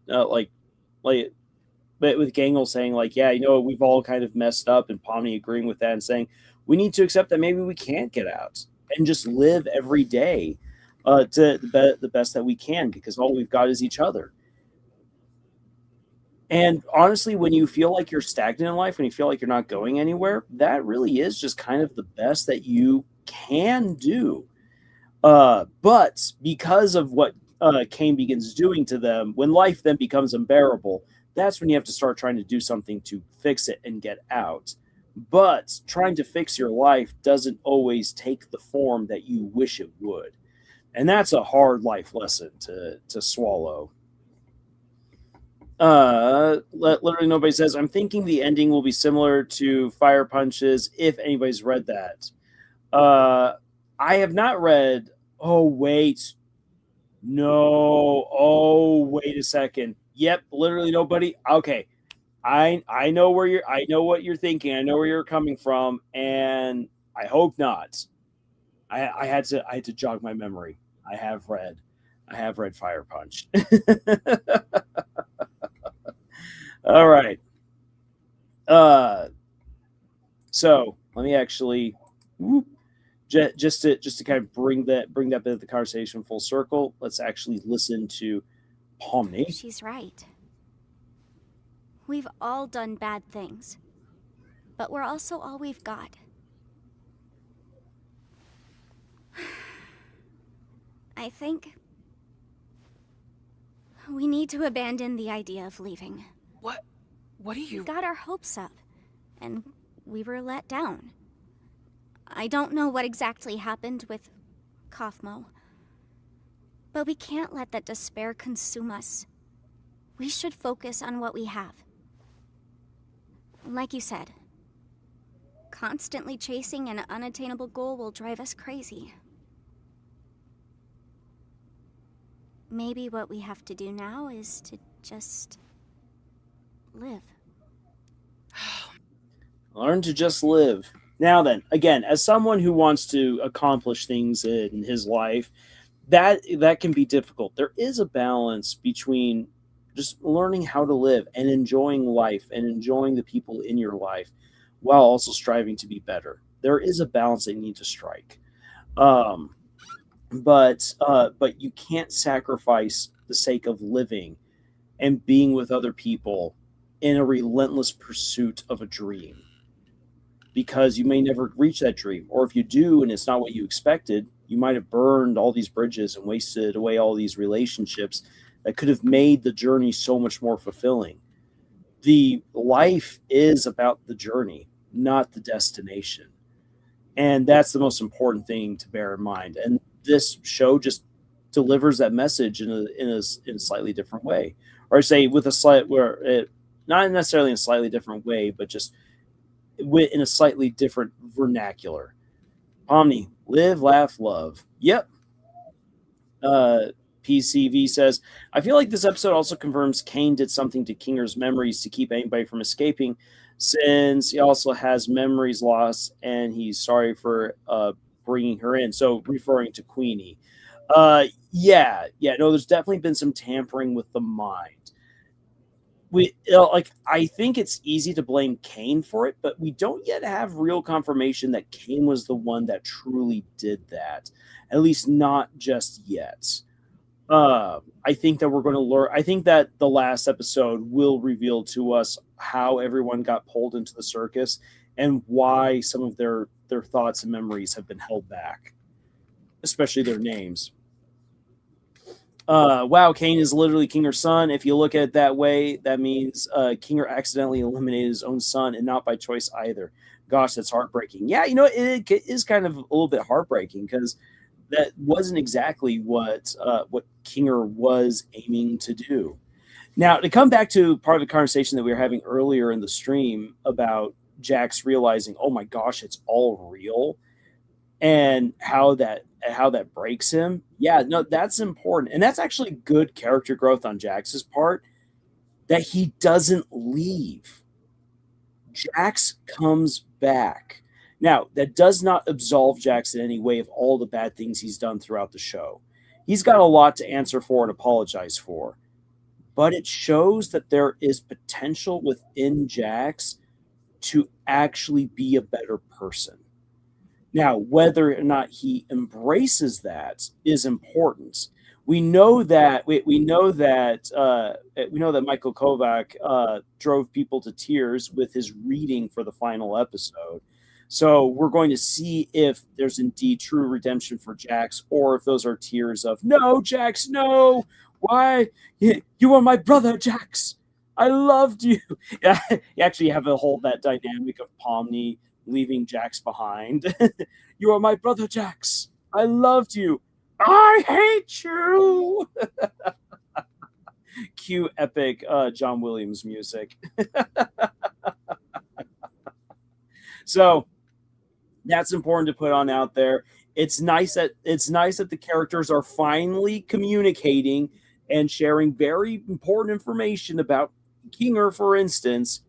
but with Gangle saying like, yeah, we've all kind of messed up, and Pomni agreeing with that and saying we need to accept that maybe we can't get out and just live every day to the best that we can, because all we've got is each other. And honestly, when you feel like you're stagnant in life, when you feel like you're not going anywhere, that really is just kind of the best that you can do. But because of what Caine begins doing to them, when life then becomes unbearable, that's when you have to start trying to do something to fix it and get out. But trying to fix your life doesn't always take the form that you wish it would. And that's a hard life lesson to swallow. Literally nobody says, I'm thinking the ending will be similar to Fire Punches, if anybody's read that. I have not read. Oh, wait. No. Oh, wait a second. Yep, literally nobody. Okay. I know what you're thinking. I know where you're coming from, and I hope not. I had to jog my memory. I have read Fire Punch. All right. So let me actually just to kind of bring that bit of the conversation full circle. Let's actually listen to Pomni. She's right. We've all done bad things, but we're also all we've got. I think we need to abandon the idea of leaving. What do you... We got our hopes up, and we were let down. I don't know what exactly happened with Kaufmo, but we can't let that despair consume us. We should focus on what we have. Like you said, constantly chasing an unattainable goal will drive us crazy. Maybe what we have to do now is to just live. Learn to just live. Now then, again, as someone who wants to accomplish things in his life, that can be difficult. There is a balance between just learning how to live and enjoying life and enjoying the people in your life while also striving to be better. There is a balance that you need to strike. But you can't sacrifice the sake of living and being with other people in a relentless pursuit of a dream, because you may never reach that dream. Or if you do and it's not what you expected, you might have burned all these bridges and wasted away all these relationships that could have made the journey so much more fulfilling. the life is about the journey, not the destination. And that's the most important thing to bear in mind. And this show just delivers that message in a slightly different way, or I say with a slight where it not necessarily in a slightly different way, but just in a slightly different vernacular. Omni, live, laugh, love. Yep. Uh, PCV says, I feel like this episode also confirms Caine did something to Kinger's memories to keep anybody from escaping, since he also has memories lost and he's sorry for bringing her in. So referring to Queenie. Yeah, no, there's definitely been some tampering with the mind. Like I think it's easy to blame Caine for it, but we don't yet have real confirmation that Caine was the one that truly did that. At least not just yet. I think that we're going to learn. I think that the last episode will reveal to us how everyone got pulled into the circus and why some of their thoughts and memories have been held back, especially their names. Wow, Caine is literally Kinger's son. If you look at it that way, that means Kinger accidentally eliminated his own son and not by choice either. Gosh, that's heartbreaking. Yeah, it is kind of a little bit heartbreaking because that wasn't exactly what Kinger was aiming to do. Now, to come back to part of the conversation that we were having earlier in the stream about Jax realizing, oh my gosh, it's all real, and how that breaks him. Yeah, no, that's important. And that's actually good character growth on Jax's part, that he doesn't leave. Jax comes back. Now, that does not absolve Jax in any way of all the bad things he's done throughout the show. He's got a lot to answer for and apologize for. But it shows that there is potential within Jax to actually be a better person. Now, whether or not he embraces that is important. We know that Michael Kovac drove people to tears with his reading for the final episode. So we're going to see if there's indeed true redemption for Jax, or if those are tears of no, Jax, no, why you are my brother, Jax. I loved you. You actually have that dynamic of Pomni leaving Jax behind. You are my brother, Jax. I loved you. I hate you. Cue epic John Williams music. So that's important to put on out there. It's nice that the characters are finally communicating and sharing very important information about Kinger, for instance.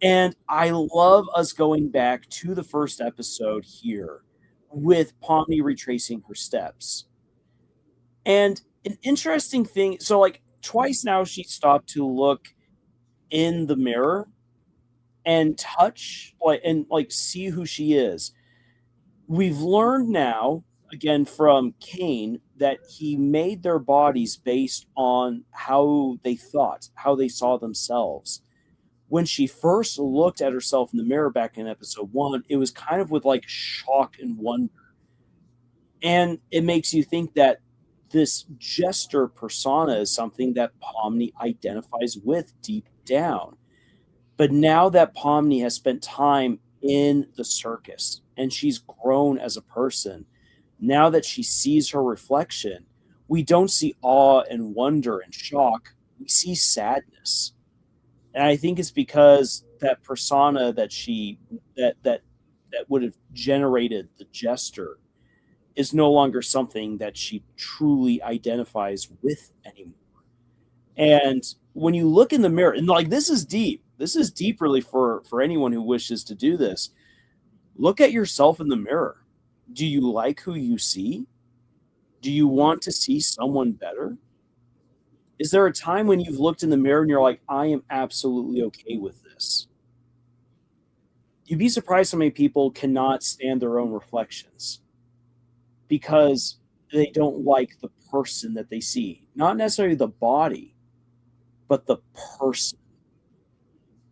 And I love us going back to the first episode here with Pomni retracing her steps. And an interesting thing, so like twice now she stopped to look in the mirror and touch and see who she is. We've learned now, again from Caine, that he made their bodies based on how they thought, how they saw themselves. When she first looked at herself in the mirror back in episode 1, it was kind of with like shock and wonder. And it makes you think that this jester persona is something that Pomni identifies with deep down. But now that Pomni has spent time in the circus and she's grown as a person, now that she sees her reflection, we don't see awe and wonder and shock. We see sadness. And I think it's because that persona that that would have generated the jester is no longer something that she truly identifies with anymore. And when you look in the mirror, and like this is deep really for anyone who wishes to do this. Look at yourself in the mirror. Do you like who you see? Do you want to see someone better? Is there a time when you've looked in the mirror and you're like, I am absolutely okay with this? You'd be surprised how many people cannot stand their own reflections because they don't like the person that they see. Not necessarily the body, but the person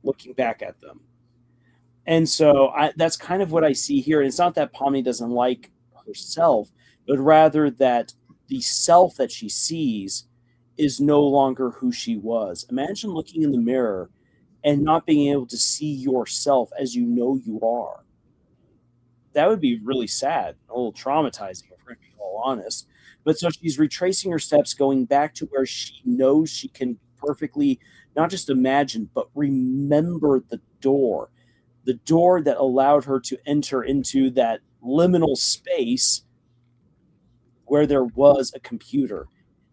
looking back at them. And so that's kind of what I see here. And it's not that Pomni doesn't like herself, but rather that the self that she sees is no longer who she was. Imagine looking in the mirror and not being able to see yourself as you know you are. That would be really sad, a little traumatizing, if we're gonna be all honest. But so she's retracing her steps, going back to where she knows she can perfectly not just imagine, but remember the door that allowed her to enter into that liminal space where there was a computer.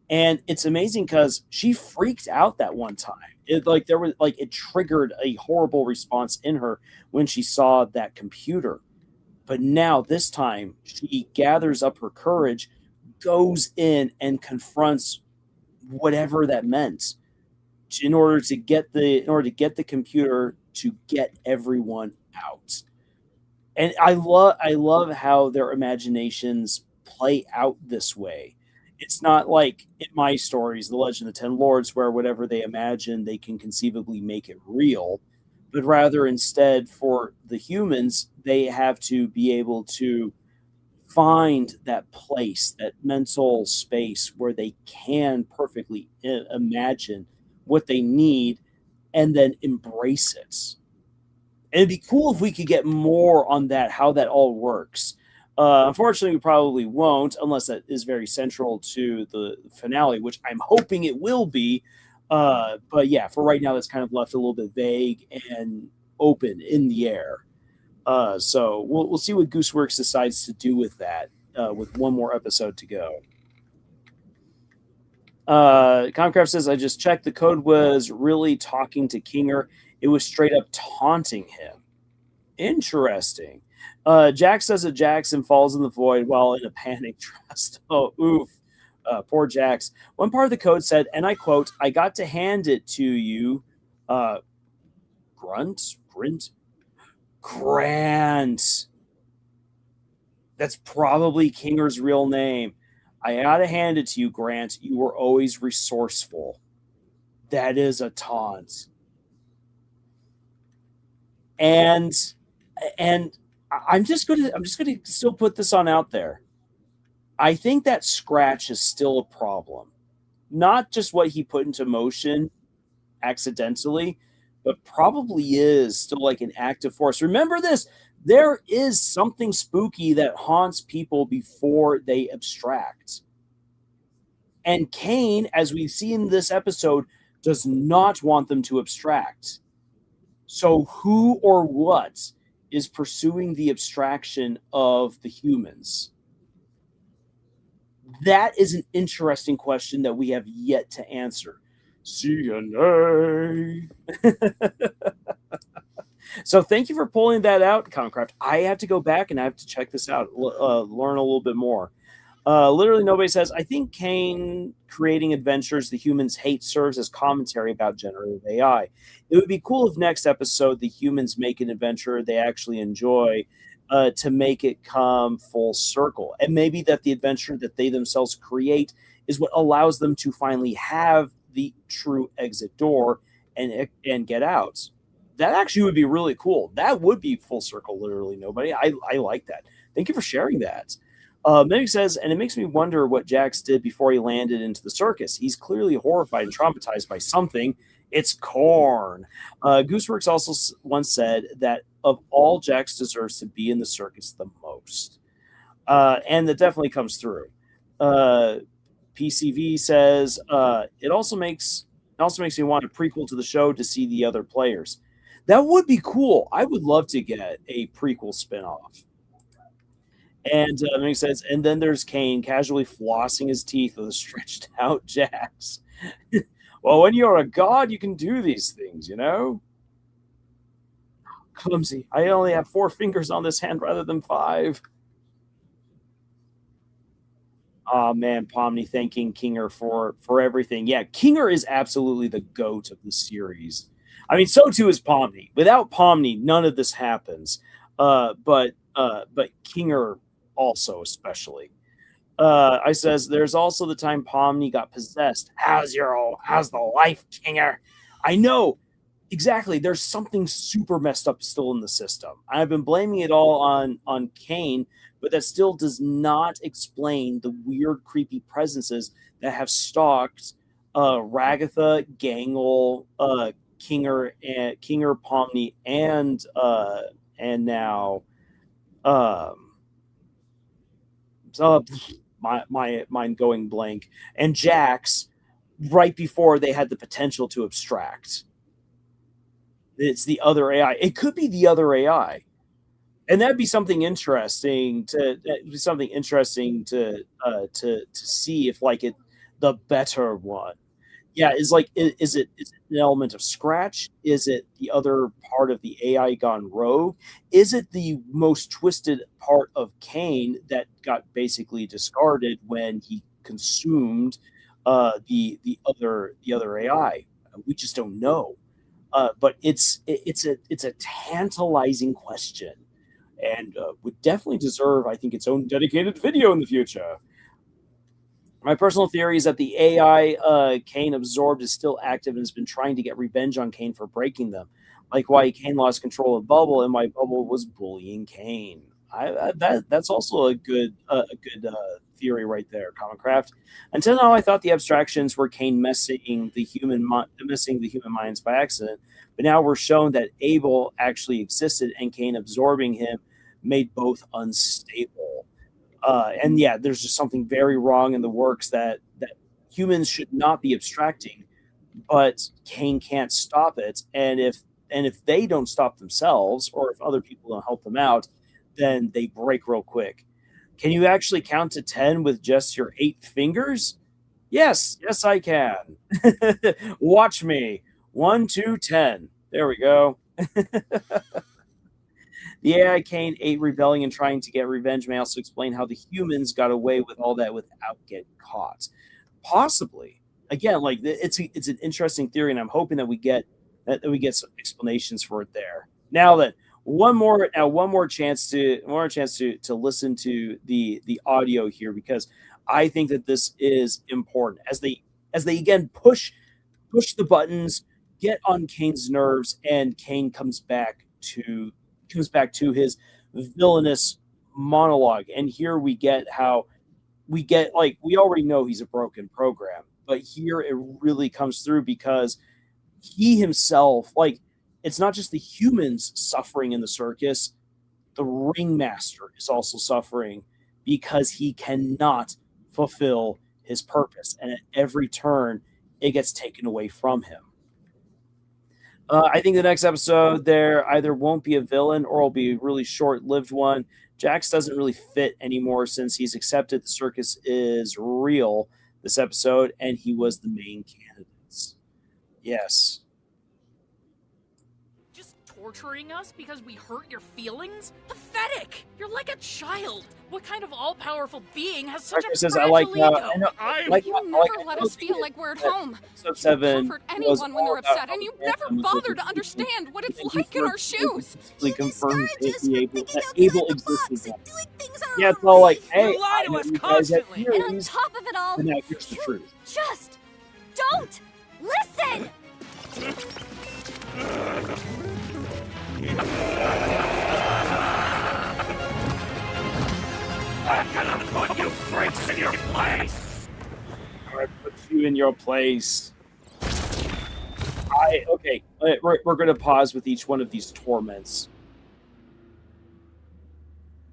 And it's amazing because she freaked out that one time. It like there was like it triggered a horrible response in her when she saw that computer. But now this time she gathers up her courage, goes in confronts whatever that meant in order to get the computer to get everyone out. And I love how their imaginations play out this way. It's not like in my stories, The Legend of the Ten Lords, where whatever they imagine, they can conceivably make it real, but rather instead for the humans, they have to be able to find that place, that mental space where they can perfectly imagine what they need and then embrace it. And it'd be cool if we could get more on that, how that all works. Unfortunately, we probably won't, unless that is very central to the finale, which I'm hoping it will be. But yeah, for right now, that's kind of left a little bit vague and open in the air. So we'll see what Gooseworks decides to do with that, with one more episode to go. Comcraft says, I just checked. The code was really talking to Kinger. It was straight up taunting him. Interesting. Jack says that Jackson falls in the void while in a panic trust. Oh, oof. Poor Jax. One part of the code said, and I quote, I got to hand it to you, Grant. That's probably Kinger's real name. I gotta hand it to you, Grant. You were always resourceful. That is a taunt. And I'm just gonna still put this on out there. I think that scratch is still a problem. Not just what he put into motion accidentally, but probably is still like an active force. Remember this, there is something spooky that haunts people before they abstract. And Caine, as we see in this episode, does not want them to abstract. So who or what is pursuing the abstraction of the humans? That is an interesting question that we have yet to answer. CNA. So thank you for pulling that out, Concraft. I have to go back and I have to check this out, learn a little bit more. Literally, nobody says, I think Caine creating adventures the humans hate serves as commentary about generative AI. It would be cool if next episode the humans make an adventure they actually enjoy to make it come full circle. And maybe that the adventure that they themselves create is what allows them to finally have the true exit door and get out. That actually would be really cool. That would be full circle, literally, nobody. I like that. Thank you for sharing that. Meg says, and it makes me wonder what Jax did before he landed into the circus. He's clearly horrified and traumatized by something. It's corn. Gooseworks also once said that of all, Jax deserves to be in the circus the most. And that definitely comes through. PCV says, it also makes me want a prequel to the show to see the other players. That would be cool. I would love to get a prequel spinoff. And he says, and then there's Caine casually flossing his teeth with a stretched out Jax. Well, when you're a god, you can do these things, you know? Clumsy. I only have 4 fingers on this hand rather than 5. Oh, man, Pomni thanking Kinger for everything. Yeah, Kinger is absolutely the GOAT of the series. I mean, so too is Pomni. Without Pomni, none of this happens. But Kinger also, especially. I says, there's also the time Pomni got possessed. How's the life, Kinger? I know. Exactly. There's something super messed up still in the system. I've been blaming it all on Caine, but that still does not explain the weird, creepy presences that have stalked Ragatha, Gangle, Kinger, Pomni, and now uh, my mind going blank, and Jax right before they had the potential to abstract. It's the other AI. It could be the other AI, and that'd be something interesting to see if like it the better one. Yeah, is it an element of scratch? Is it the other part of the AI gone rogue? Is it the most twisted part of Caine that got basically discarded when he consumed the other AI? We just don't know. But it's a tantalizing question, and would definitely deserve, I think, its own dedicated video in the future. My personal theory is that the AI Caine absorbed is still active and has been trying to get revenge on Caine for breaking them, like why Caine lost control of Bubble and why Bubble was bullying Caine. That's also a good theory right there, Comicraft. Until now, I thought the abstractions were Caine messing the human minds by accident, but now we're shown that Abel actually existed and Caine absorbing him made both unstable. And yeah, there's just something very wrong in the works that humans should not be abstracting, but Caine can't stop it. And if they don't stop themselves, or if other people don't help them out, then they break real quick. Can you actually count to 10 with just your 8 fingers? Yes, I can. Watch me. 1, 2, 10. There we go. The AI Caine 8 rebelling and trying to get revenge may also explain how the humans got away with all that without getting caught. Possibly. Again, like it's an interesting theory, and I'm hoping that we get some explanations for it there. Now that one more chance to listen to the audio here, because I think that this is important as they again push the buttons, get on Caine's nerves, and Caine comes back to his villainous monologue. And here we get like we already know he's a broken program, but here it really comes through because he himself, like, it's not just the humans suffering in the circus, the ringmaster is also suffering because he cannot fulfill his purpose, and at every turn it gets taken away from him. I think the next episode there either won't be a villain or will be a really short-lived one. Jax doesn't really fit anymore since he's accepted the circus is real this episode, and he was the main candidates. Yes. Just torturing us because we hurt your feelings? Pathetic! You're like a child! What kind of all-powerful being has such a Says, fragile I ego? like You I never like let us feel like we're at home. episode You 7 comfort was anyone when all they're about upset, how and you the never anthem bother to was understand what it's thank like you in for our shoes. completely confirms discourage us the from able thinking that outside able the exists box in and them. doing things our Yeah, own it's all like, way. hey, You lie to I know us you guys have constantly. And on theories, top of it all, but now here's the you truth. just don't listen! I'm gonna put you freaks in your place! I put you in your place. Okay. We're going to pause with each one of these torments.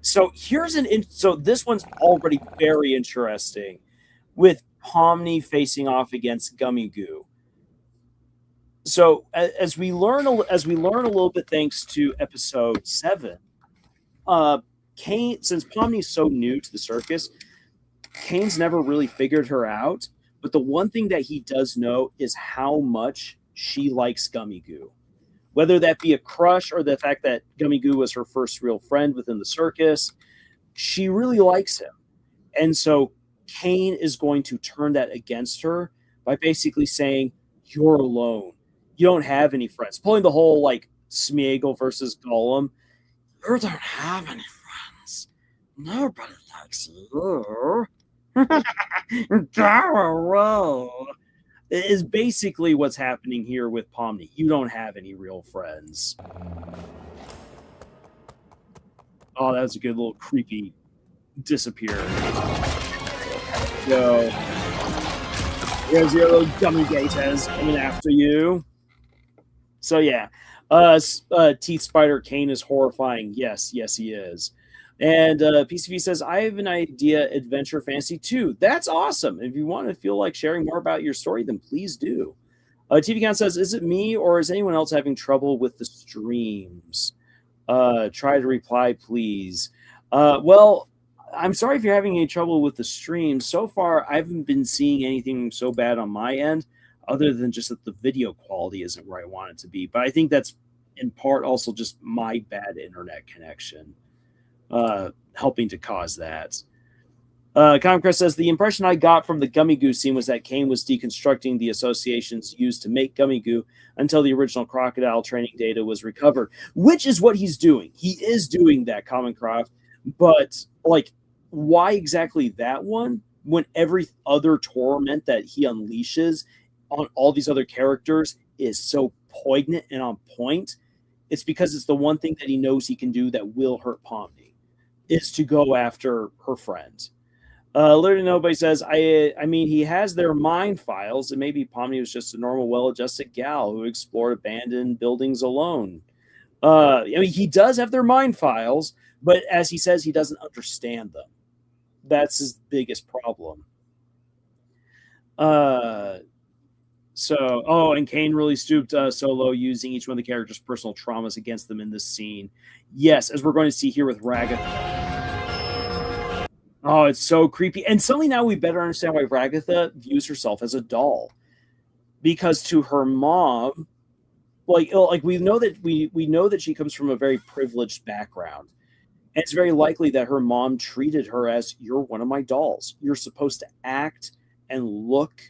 So so this one's already very interesting, with Pomni facing off against Gummy Goo. So as we learn a little bit, thanks to episode 7, Caine, since Pomni's so new to the circus, Caine's never really figured her out. But the one thing that he does know is how much she likes Gummy Goo. Whether that be a crush or the fact that Gummy Goo was her first real friend within the circus, she really likes him. And so Caine is going to turn that against her by basically saying, "You're alone. You don't have any friends." Pulling the whole like Smeagol versus Gollum. You don't have any friends. Nobody likes you. Go away. Is basically what's happening here with Pomni. You don't have any real friends. Oh, that was a good little creepy disappear. Yo. Here's your little gummy gators coming after you. So yeah, Teeth Spider Caine is horrifying. Yes, he is. And PCV says, I have an idea, adventure fantasy 2. That's awesome. If you want to feel like sharing more about your story, then please do. TV Count says, is it me or is anyone else having trouble with the streams? Try to reply, please. Well, I'm sorry if you're having any trouble with the stream. So far, I haven't been seeing anything so bad on my end, other than just that the video quality isn't where I want it to be. But I think that's in part also just my bad internet connection helping to cause that. Comcrest says, the impression I got from the gummy goo scene was that Caine was deconstructing the associations used to make gummy goo until the original crocodile training data was recovered, which is what he's doing. He is doing that, Commoncroft, but like, why exactly that one when every other torment that he unleashes on all these other characters is so poignant and on point? It's because it's the one thing that he knows he can do that will hurt Pomni, is to go after her friend. Literally nobody says, I mean, he has their mind files, and maybe Pomni was just a normal, well-adjusted gal who explored abandoned buildings alone. I mean, he does have their mind files, but as he says, he doesn't understand them. That's his biggest problem. And Caine really stooped so low, using each one of the characters' personal traumas against them in this scene. Yes, as we're going to see here with Ragatha. Oh, it's so creepy. And suddenly now we better understand why Ragatha views herself as a doll. Because to her mom, like we know that she comes from a very privileged background. And it's very likely that her mom treated her as, you're one of my dolls. You're supposed to act and look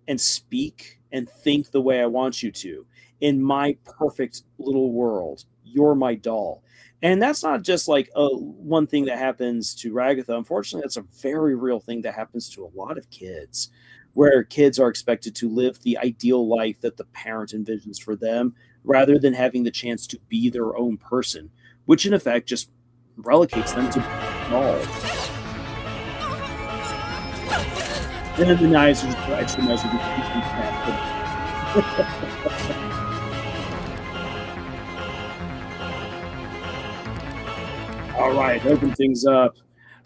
and speak and think the way I want you to. In my perfect little world, you're my doll. And that's not just like one thing that happens to Ragatha. Unfortunately, that's a very real thing that happens to a lot of kids, where kids are expected to live the ideal life that the parent envisions for them, rather than having the chance to be their own person, which in effect just relegates them to dolls. And then the knives are just extra measure to keep them All right, open things up.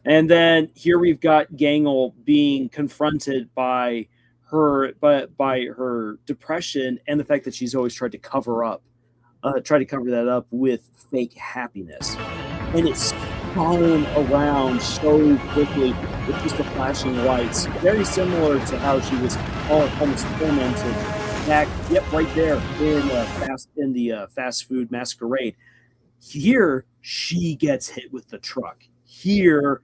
And then here we've got Gangle being confronted by her depression and the fact that she's always tried to cover that up with fake happiness. And it's spun around so quickly with just the flashing lights, very similar to how she was almost tormented back, right there in the fast food masquerade. Here, she gets hit with the truck. Here,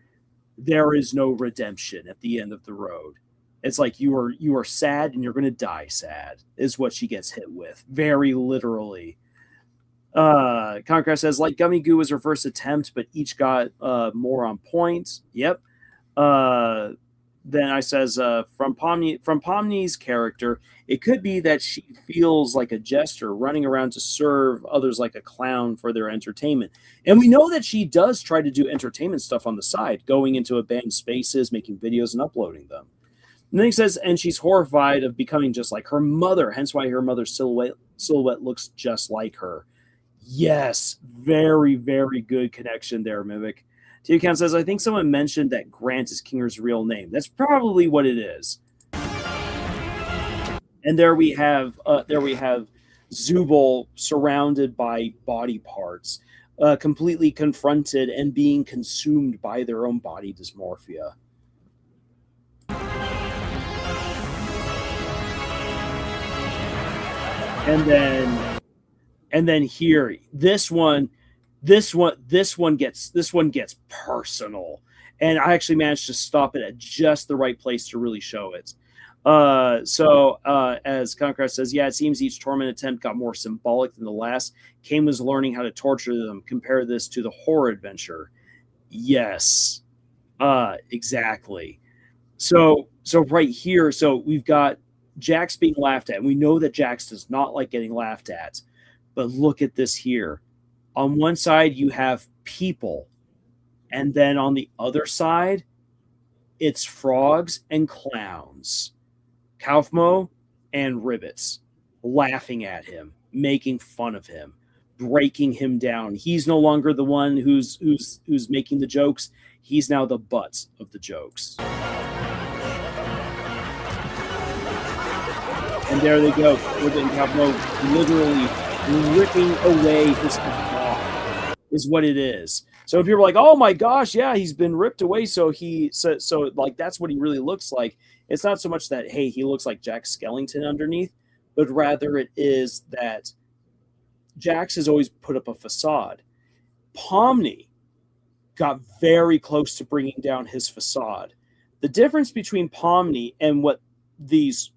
there is no redemption at the end of the road. It's like you are sad and you're going to die sad, is what she gets hit with, very literally. Conquest says, like Gummy Goo was her first attempt, but each got more on point. Yep. Then I says, from Pomni's character, it could be that she feels like a jester running around to serve others like a clown for their entertainment. And we know that she does try to do entertainment stuff on the side, going into abandoned spaces, making videos and uploading them. And then he says, and she's horrified of becoming just like her mother, hence why her mother's silhouette looks just like her. Yes, very, very good connection there, Mimic. T-Count says, I think someone mentioned that Grant is Kinger's real name. That's probably what it is. And there we have Zubul surrounded by body parts, completely confronted and being consumed by their own body dysmorphia. And then here, this one gets personal, and I actually managed to stop it at just the right place to really show it. As Conquest says, yeah, it seems each torment attempt got more symbolic than the last. Caine was learning how to torture them. Compare this to the horror adventure. Yes, exactly. So right here, so we've got Jax being laughed at, and we know that Jax does not like getting laughed at. But look at this here. On one side, you have people, and then on the other side, it's frogs and clowns, Kaufmo and Ribbits laughing at him, making fun of him, breaking him down. He's no longer the one who's making the jokes. He's now the butt of the jokes. And there they go. Ribbit and Capmo literally ripping away his facade is what it is. So people are like, oh my gosh, yeah, he's been ripped away. So like that's what he really looks like. It's not so much that, hey, he looks like Jack Skellington underneath, but rather it is that Jax has always put up a facade. Pomni got very close to bringing down his facade. The difference between Pomni and what these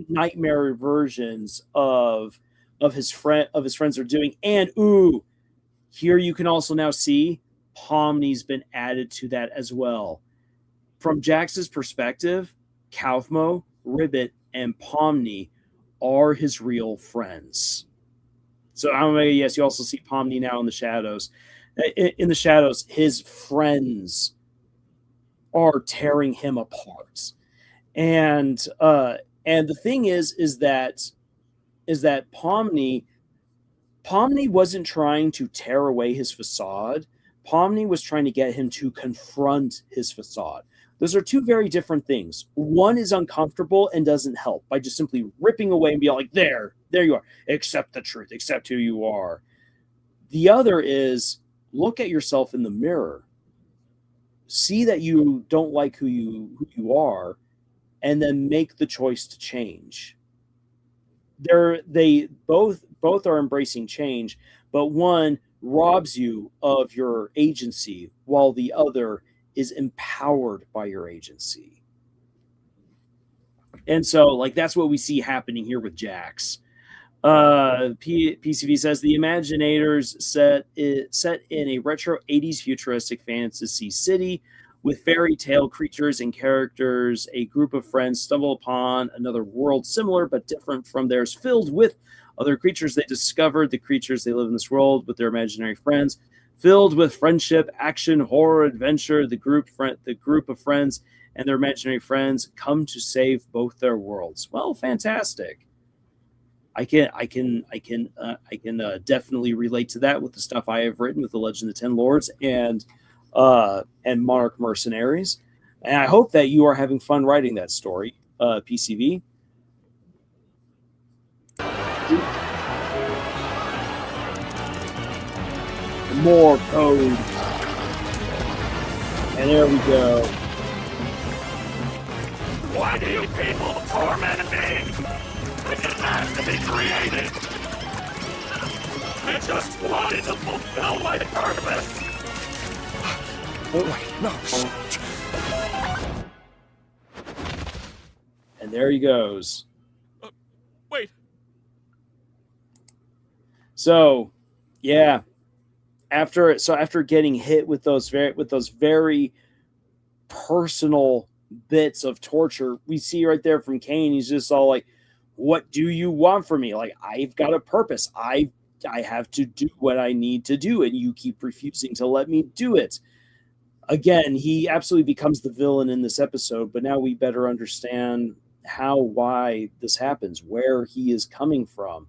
nightmare versions of his friends are doing, and here you can also now see Pomni's been added to that as well. From Jax's perspective, Kaufmo, Ribbit, and Pomni are his real friends. So yes, you also see Pomni now in the shadows. In the shadows, his friends are tearing him apart. And the thing is that Pomni wasn't trying to tear away his facade. Pomni was trying to get him to confront his facade. Those are two very different things. One is uncomfortable and doesn't help by just simply ripping away and be like, there you are. Accept the truth. Accept who you are. The other is look at yourself in the mirror. See that you don't like who you are, and then make the choice to change. They both are embracing change, but one robs you of your agency while the other is empowered by your agency. And so, like, that's what we see happening here with Jax. PCV says the Imaginators set in a retro 80s futuristic fantasy city with fairy tale creatures and characters. A group of friends stumble upon another world similar but different from theirs, filled with other creatures. They discovered the creatures they live in this world with their imaginary friends, filled with friendship, action, horror, adventure. The group of friends and their imaginary friends come to save both their worlds. Well, fantastic. I can definitely relate to that with the stuff I have written with the Legend of the Ten Lords and Monarch Mercenaries, and I hope that you are having fun writing that story, PCV. More code, and there we go. Why do you people torment me? It didn't have to be created. I just wanted to fulfill my purpose. Wait, no. And there he goes. Wait. So, yeah. After getting hit with those very personal bits of torture, we see right there from Caine, he's just all like, what do you want from me? Like, I've got a purpose. I have to do what I need to do, and you keep refusing to let me do it. Again, he absolutely becomes the villain in this episode, but now we better understand why this happens, where he is coming from.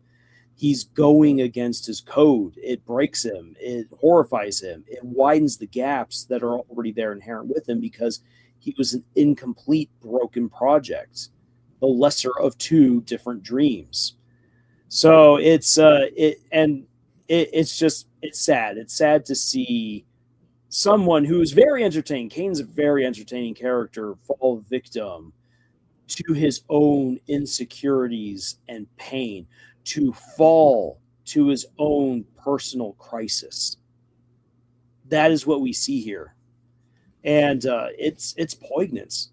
He's going against his code. It breaks him. It horrifies him. It widens the gaps that are already there inherent with him because he was an incomplete, broken project, the lesser of two different dreams. So it's sad. It's sad to see someone who's very entertaining. Caine's a very entertaining character, fall victim to his own insecurities and pain, to fall to his own personal crisis. That is what we see here. And it's poignant.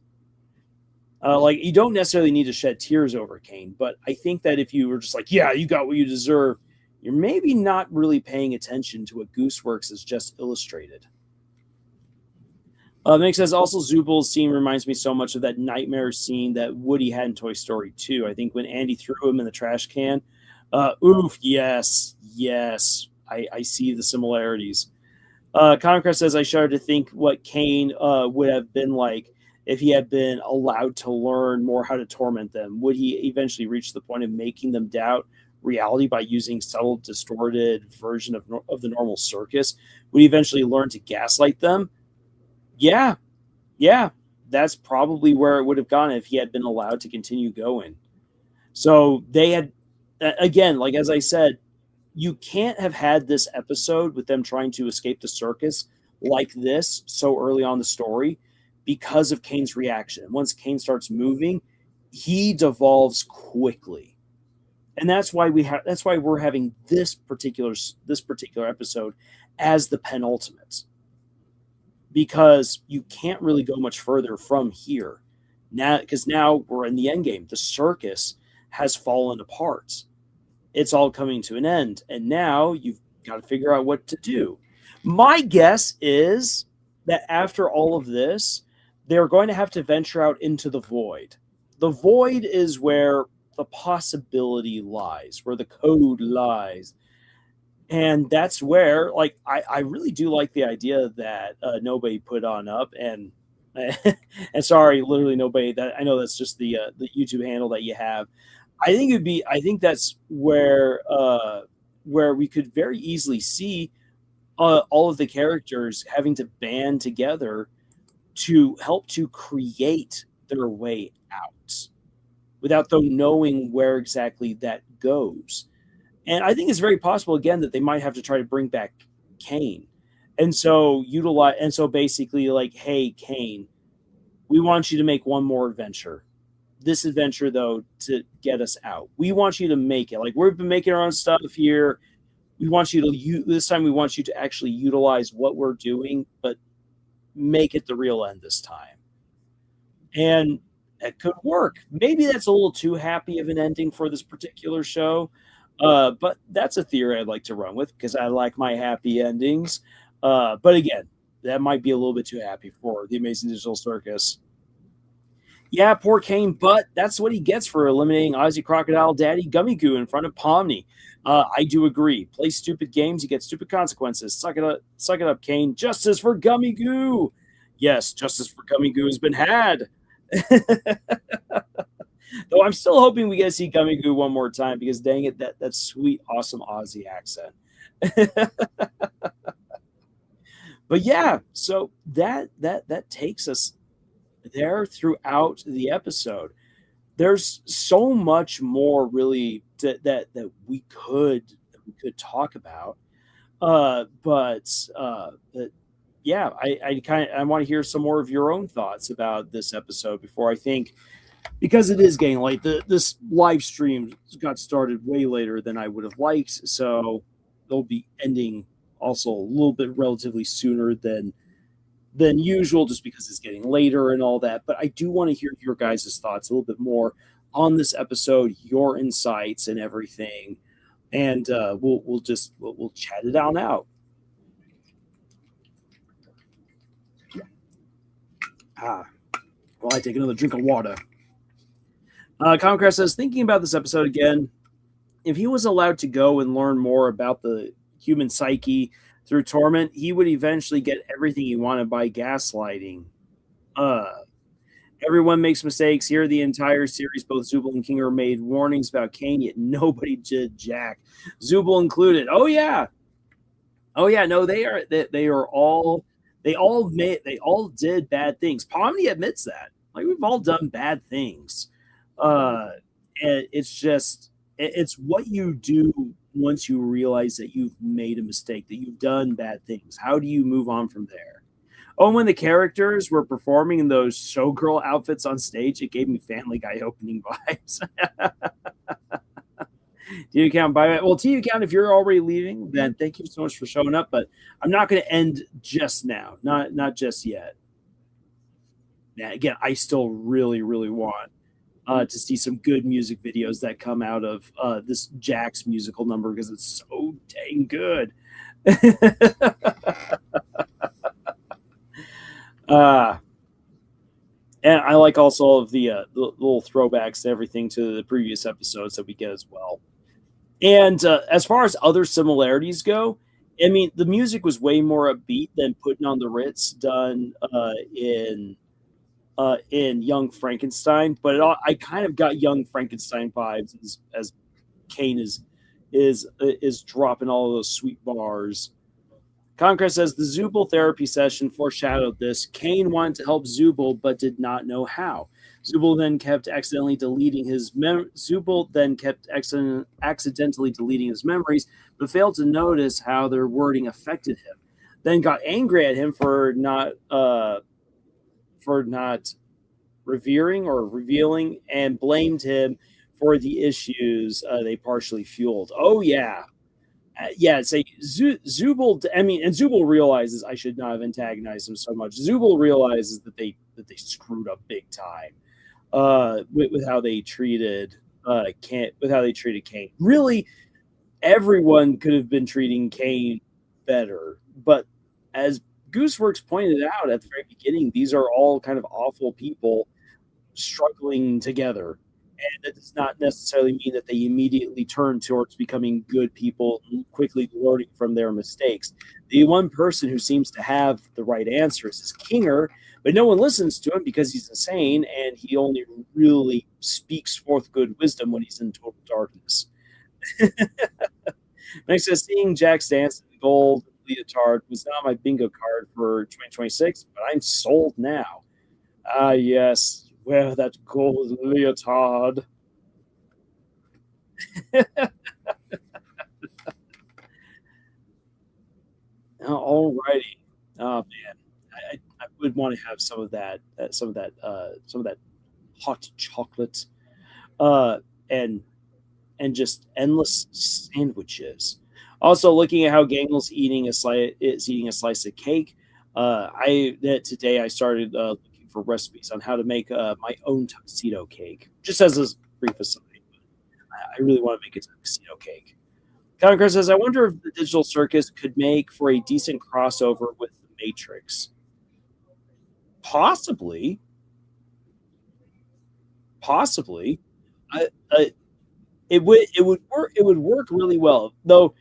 Like, you don't necessarily need to shed tears over Caine, but I think that if you were just like, yeah, you got what you deserve, you're maybe not really paying attention to what Gooseworks has just illustrated. Nick says, also Zubal's scene reminds me so much of that nightmare scene that Woody had in Toy Story 2. I think when Andy threw him in the trash can. Yes. I see the similarities. Concrest says, I shudder to think what Caine would have been like if he had been allowed to learn more how to torment them. Would he eventually reach the point of making them doubt reality by using subtle, distorted version of the normal circus, would he eventually learn to gaslight them? Yeah, yeah, that's probably where it would have gone if he had been allowed to continue going. So they had, again, like as I said, you can't have had this episode with them trying to escape the circus like this so early on the story because of Caine's reaction. Once Caine starts moving, he devolves quickly. And that's why we're having this particular episode as the penultimate. Because you can't really go much further from here. Now we're in the end game. The circus has fallen apart. It's all coming to an end. And now you've got to figure out what to do. My guess is that after all of this, they're going to have to venture out into the void. The void is where the possibility lies, where the code lies. And that's where, like, I really do like the idea that nobody put on up. And and sorry, literally nobody. That I know that's just the YouTube handle that you have. I think that's where we could very easily see all of the characters having to band together to help to create their way out without them knowing where exactly that goes. And I think it's very possible, again, that they might have to try to bring back Caine. And so basically like, hey, Caine, we want you to make one more adventure. This adventure, though, to get us out. We want you to make it. Like, we've been making our own stuff here. We want you to this time we want you to actually utilize what we're doing, but make it the real end this time. And it could work. Maybe that's a little too happy of an ending for this particular show. But that's a theory I'd like to run with because I like my happy endings. But again, that might be a little bit too happy for the Amazing Digital Circus. Yeah, poor Caine, but that's what he gets for eliminating Ozzy Crocodile Daddy Gummy Goo in front of Pomni. I do agree. Play stupid games, you get stupid consequences. Suck it up, Caine. Justice for Gummy Goo. Yes, justice for Gummy Goo has been had. Though I'm still hoping we get to see Gummy Goo one more time because dang it, that sweet, awesome Aussie accent. But yeah, so that takes us there throughout the episode. There's so much more really that we could talk about. But yeah, I want to hear some more of your own thoughts about this episode before I think, because it is getting late. This live stream got started way later than I would have liked, so they'll be ending also a little bit relatively sooner than usual, just because it's getting later and all that. But I do want to hear your guys' thoughts a little bit more on this episode, your insights and everything, and we'll chat it out. Well, I take another drink of water. Comcast says, thinking about this episode again, if he was allowed to go and learn more about the human psyche through torment, he would eventually get everything he wanted by gaslighting. Everyone makes mistakes. Here, the entire series, both Zubul and Kinger made warnings about Caine, yet nobody did jack. Zubul included. Oh yeah. No, they all did bad things. Pomni admits that. Like, we've all done bad things. And it's what you do once you realize that you've made a mistake, that you've done bad things. How do you move on from there? Oh, when the characters were performing in those showgirl outfits on stage, it gave me Family Guy opening vibes. Do you count by well, to you count if you're already leaving, then thank you so much for showing up. But I'm not going to end just now, not just yet. Yeah, again, I still really, really want to see some good music videos that come out of this Jax musical number because it's so dang good. And I like also all of the little throwbacks to everything to the previous episodes that we get as well. And as far as other similarities go, I mean, the music was way more upbeat than Putting on the Ritz done in Young Frankenstein, but I kind of got Young Frankenstein vibes as Caine is is dropping all of those sweet bars. Concrete says the Zubul therapy session foreshadowed this. Caine wanted to help Zubul but did not know how. Zubul then kept accidentally deleting his accidentally deleting his memories, but failed to notice how their wording affected him. Then got angry at him for not revering or revealing, and blamed him for the issues they partially fueled. Oh yeah, it's like Zubul. I mean, and Zubul realizes I should not have antagonized him so much. Zubul realizes that they screwed up big time with how they treated Caine. Really, everyone could have been treating Caine better, but as Gooseworks pointed out at the very beginning, these are all kind of awful people struggling together. And that does not necessarily mean that they immediately turn towards becoming good people and quickly learning from their mistakes. The one person who seems to have the right answers is Kinger, but no one listens to him because he's insane and he only really speaks forth good wisdom when he's in total darkness. Next says, seeing Jack's dance in the gold leotard was not my bingo card for 2026, but I'm sold now. Ah, yes. Wear that gold leotard. Alrighty. Oh man, I would want to have some of that hot chocolate, and just endless sandwiches. Also, looking at how Gangel's eating a slice of cake. Today I started looking for recipes on how to make my own tuxedo cake. Just as a brief aside, I really want to make a tuxedo cake. Conquer says, I wonder if the Digital Circus could make for a decent crossover with the Matrix. Possibly. It would work really well. Though,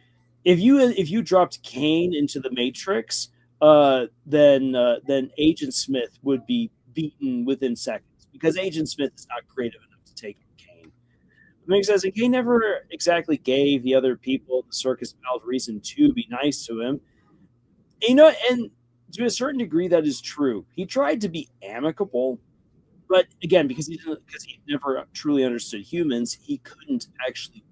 if you dropped Caine into the Matrix, then Agent Smith would be beaten within seconds because Agent Smith is not creative enough to take on Caine. Mick says, and Caine never exactly gave the other people in the circus valve reason to be nice to him. And to a certain degree, that is true. He tried to be amicable, but again, because he never truly understood humans, he couldn't actually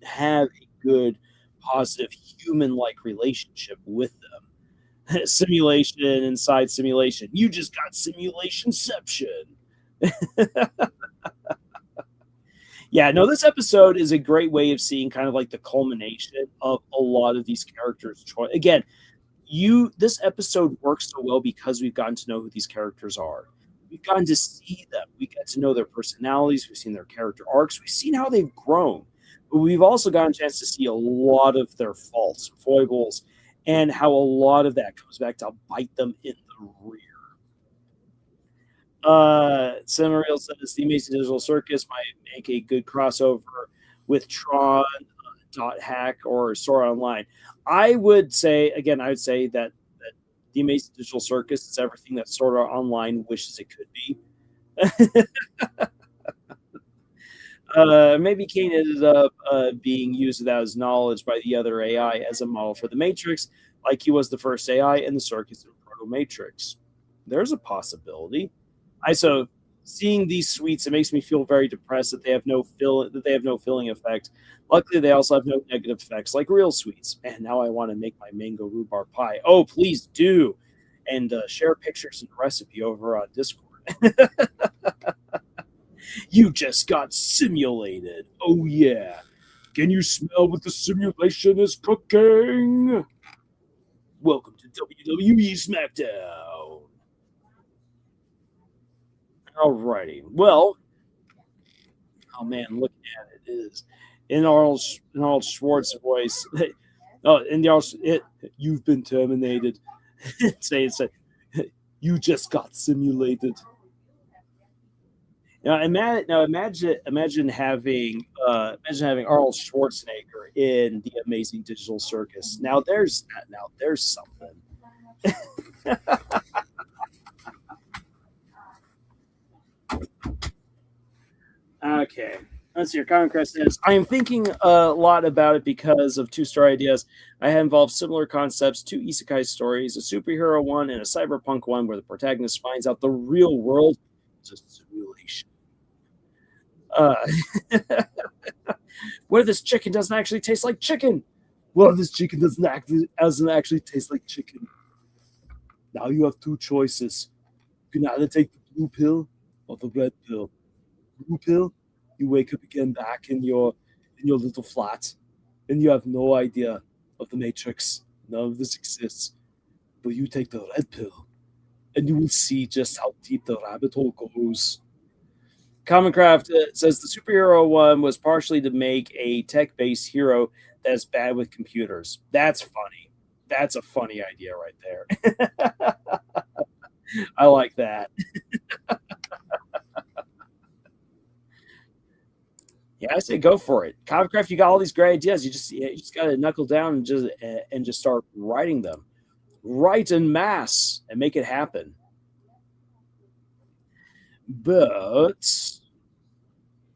have a good, positive, human-like relationship with them. Simulation inside simulation. You just got simulationception. Yeah, no, this episode is a great way of seeing kind of like the culmination of a lot of these characters. Again, this episode works so well because we've gotten to know who these characters are. We've gotten to see them. We get to know their personalities. We've seen their character arcs. We've seen how they've grown. But we've also gotten a chance to see a lot of their faults, foibles, and how a lot of that comes back to bite them in the rear. Cinemariel says the Amazing Digital Circus might make a good crossover with Tron, .hack, or Sora Online. I would say that the Amazing Digital Circus is everything that Sora Online wishes it could be. Maybe Caine ended up being used without his knowledge by the other AI as a model for the Matrix, like he was the first AI in the circus in Proto Matrix. There's a possibility. So seeing these sweets, it makes me feel very depressed that they have no filling effect. Luckily, they also have no negative effects like real sweets. And now I want to make my mango rhubarb pie. Oh, please do, and share pictures and recipe over on Discord. You just got simulated. Oh yeah. Can you smell what the simulation is cooking? Welcome to WWE SmackDown. Alrighty. Well, oh man, looking at it is in Arnold Schwartz's voice. You've been terminated. say, you just got simulated. Now imagine having Arnold Schwarzenegger in the Amazing Digital Circus. Now there's something. Okay. Let's see. Your comment crest is, I am thinking a lot about it because of two story ideas. I have involved similar concepts, two isekai stories, a superhero one and a cyberpunk one, where the protagonist finds out the real world is a simulation. Uh, where this chicken doesn't actually taste like chicken. Well, this chicken doesn't actually taste like chicken. Now you have two choices. You can either take the blue pill or the red pill. Blue pill, you wake up again back in your little flat, and you have no idea of the matrix. None of this exists. But you take the red pill, and you will see just how deep the rabbit hole goes. Commoncraft says the superhero one was partially to make a tech-based hero that's bad with computers. That's funny. That's a funny idea right there. I like that. Yeah, I say go for it. Commoncraft, you got all these great ideas. You just got to knuckle down and just start writing them. Write en masse and make it happen. But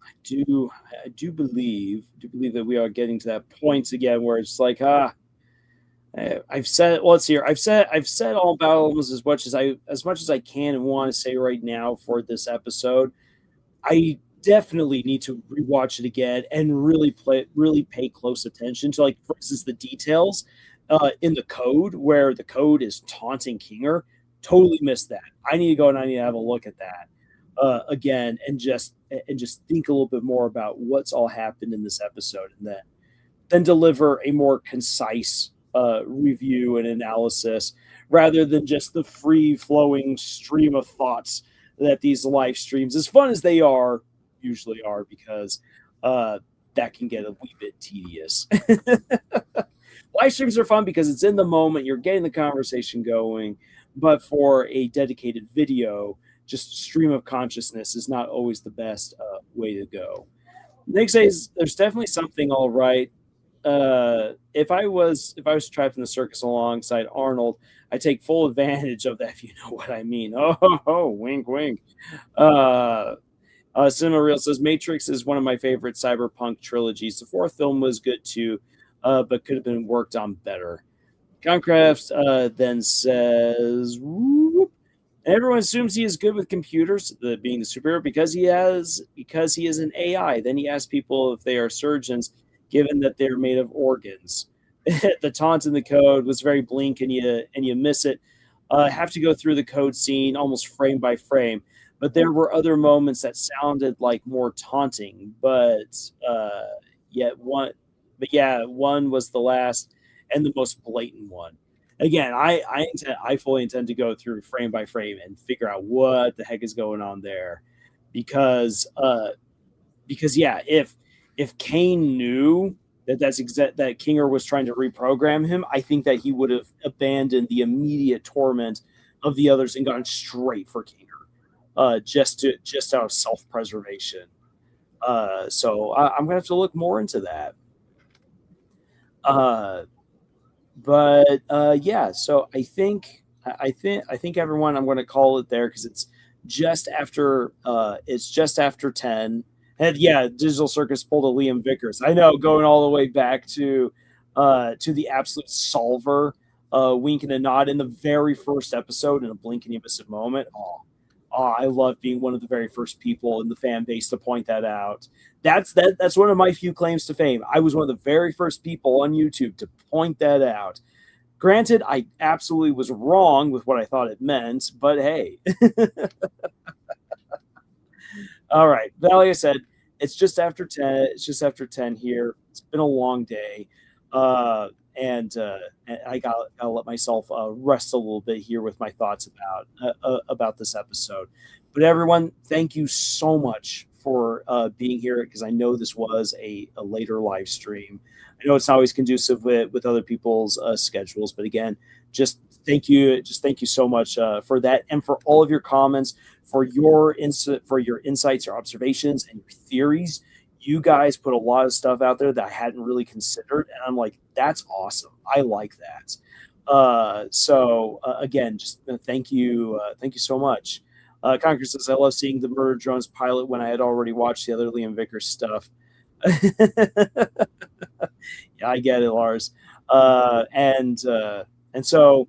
I do believe that we are getting to that point again where it's like I've said, well, let's see here. I've said all about almost as much as I can and want to say right now for this episode. I definitely need to rewatch it again and really pay close attention to, like, for instance, the details in the code where the code is taunting Kinger. Totally missed that. I need to go and I need to have a look at that again and just think a little bit more about what's all happened in this episode, and then deliver a more concise review and analysis rather than just the free flowing stream of thoughts that these live streams, as fun as they are, usually are, because that can get a wee bit tedious. Live streams are fun because it's in the moment, you're getting the conversation going, but for a dedicated video, just stream of consciousness is not always the best way to go. Nick says there's definitely something all right. If I was trapped in the circus alongside Arnold, I take full advantage of that, if you know what I mean. Oh, wink, wink. Cinema Real says Matrix is one of my favorite cyberpunk trilogies. The fourth film was good too, but could have been worked on better. Concraft then says, whoop, everyone assumes he is good with computers, being the superhero, because he is an AI. Then he asks people if they are surgeons, given that they're made of organs. The taunt in the code was very blink, and you miss it. Have to go through the code scene almost frame by frame. But there were other moments that sounded like more taunting. But one was the last and the most blatant one. Again, I fully intend to go through frame by frame and figure out what the heck is going on there, because yeah, if Caine knew that that Kinger was trying to reprogram him, I think that he would have abandoned the immediate torment of the others and gone straight for Kinger, just out of self-preservation. So I'm gonna have to look more into that. Yeah, so I think everyone, I'm going to call it there because it's just after 10. And yeah, Digital Circus pulled a Liam Vickers. I know, going all the way back to the absolute solver, wink and a nod in the very first episode in a blink and you miss a moment. I love being one of the very first people in the fan base to point that out. That's one of my few claims to fame. I was one of the very first people on YouTube to point that out. Granted, I absolutely was wrong with what I thought it meant, but hey. All right. But like I said, it's just after 10. It's just after 10 here. It's been a long day. And I gotta let myself rest a little bit here with my thoughts about this episode. But everyone, thank you so much for being here, because I know this was a later live stream. I know it's not always conducive with other people's schedules, but again, just thank you so much for that, and for all of your comments, for your insights, your observations, and your theories. You guys put a lot of stuff out there that I hadn't really considered, and I'm like, that's awesome. I like that. So again, just thank you so much. Conquer says, I love seeing the Murder Drones pilot when I had already watched the other Liam Vickers stuff. Yeah, I get it, Lars. And so,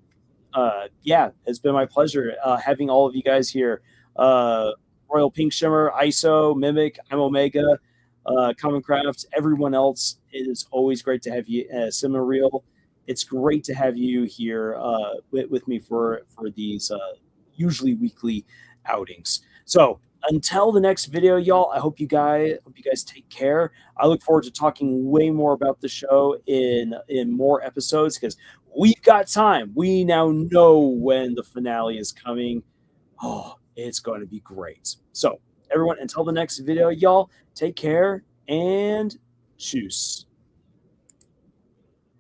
yeah, it's been my pleasure having all of you guys here. Royal Pink Shimmer, ISO, Mimic, I'm Omega, Common Craft, everyone else. It is always great to have you, Cimarreal. It's great to have you here with me for these usually weekly outings. So until the next video, y'all, I hope you guys take care. I look forward to talking way more about the show in more episodes because we've got time. We now know when the finale is coming. Oh, it's going to be great. So everyone, until the next video, y'all, take care and tschüss.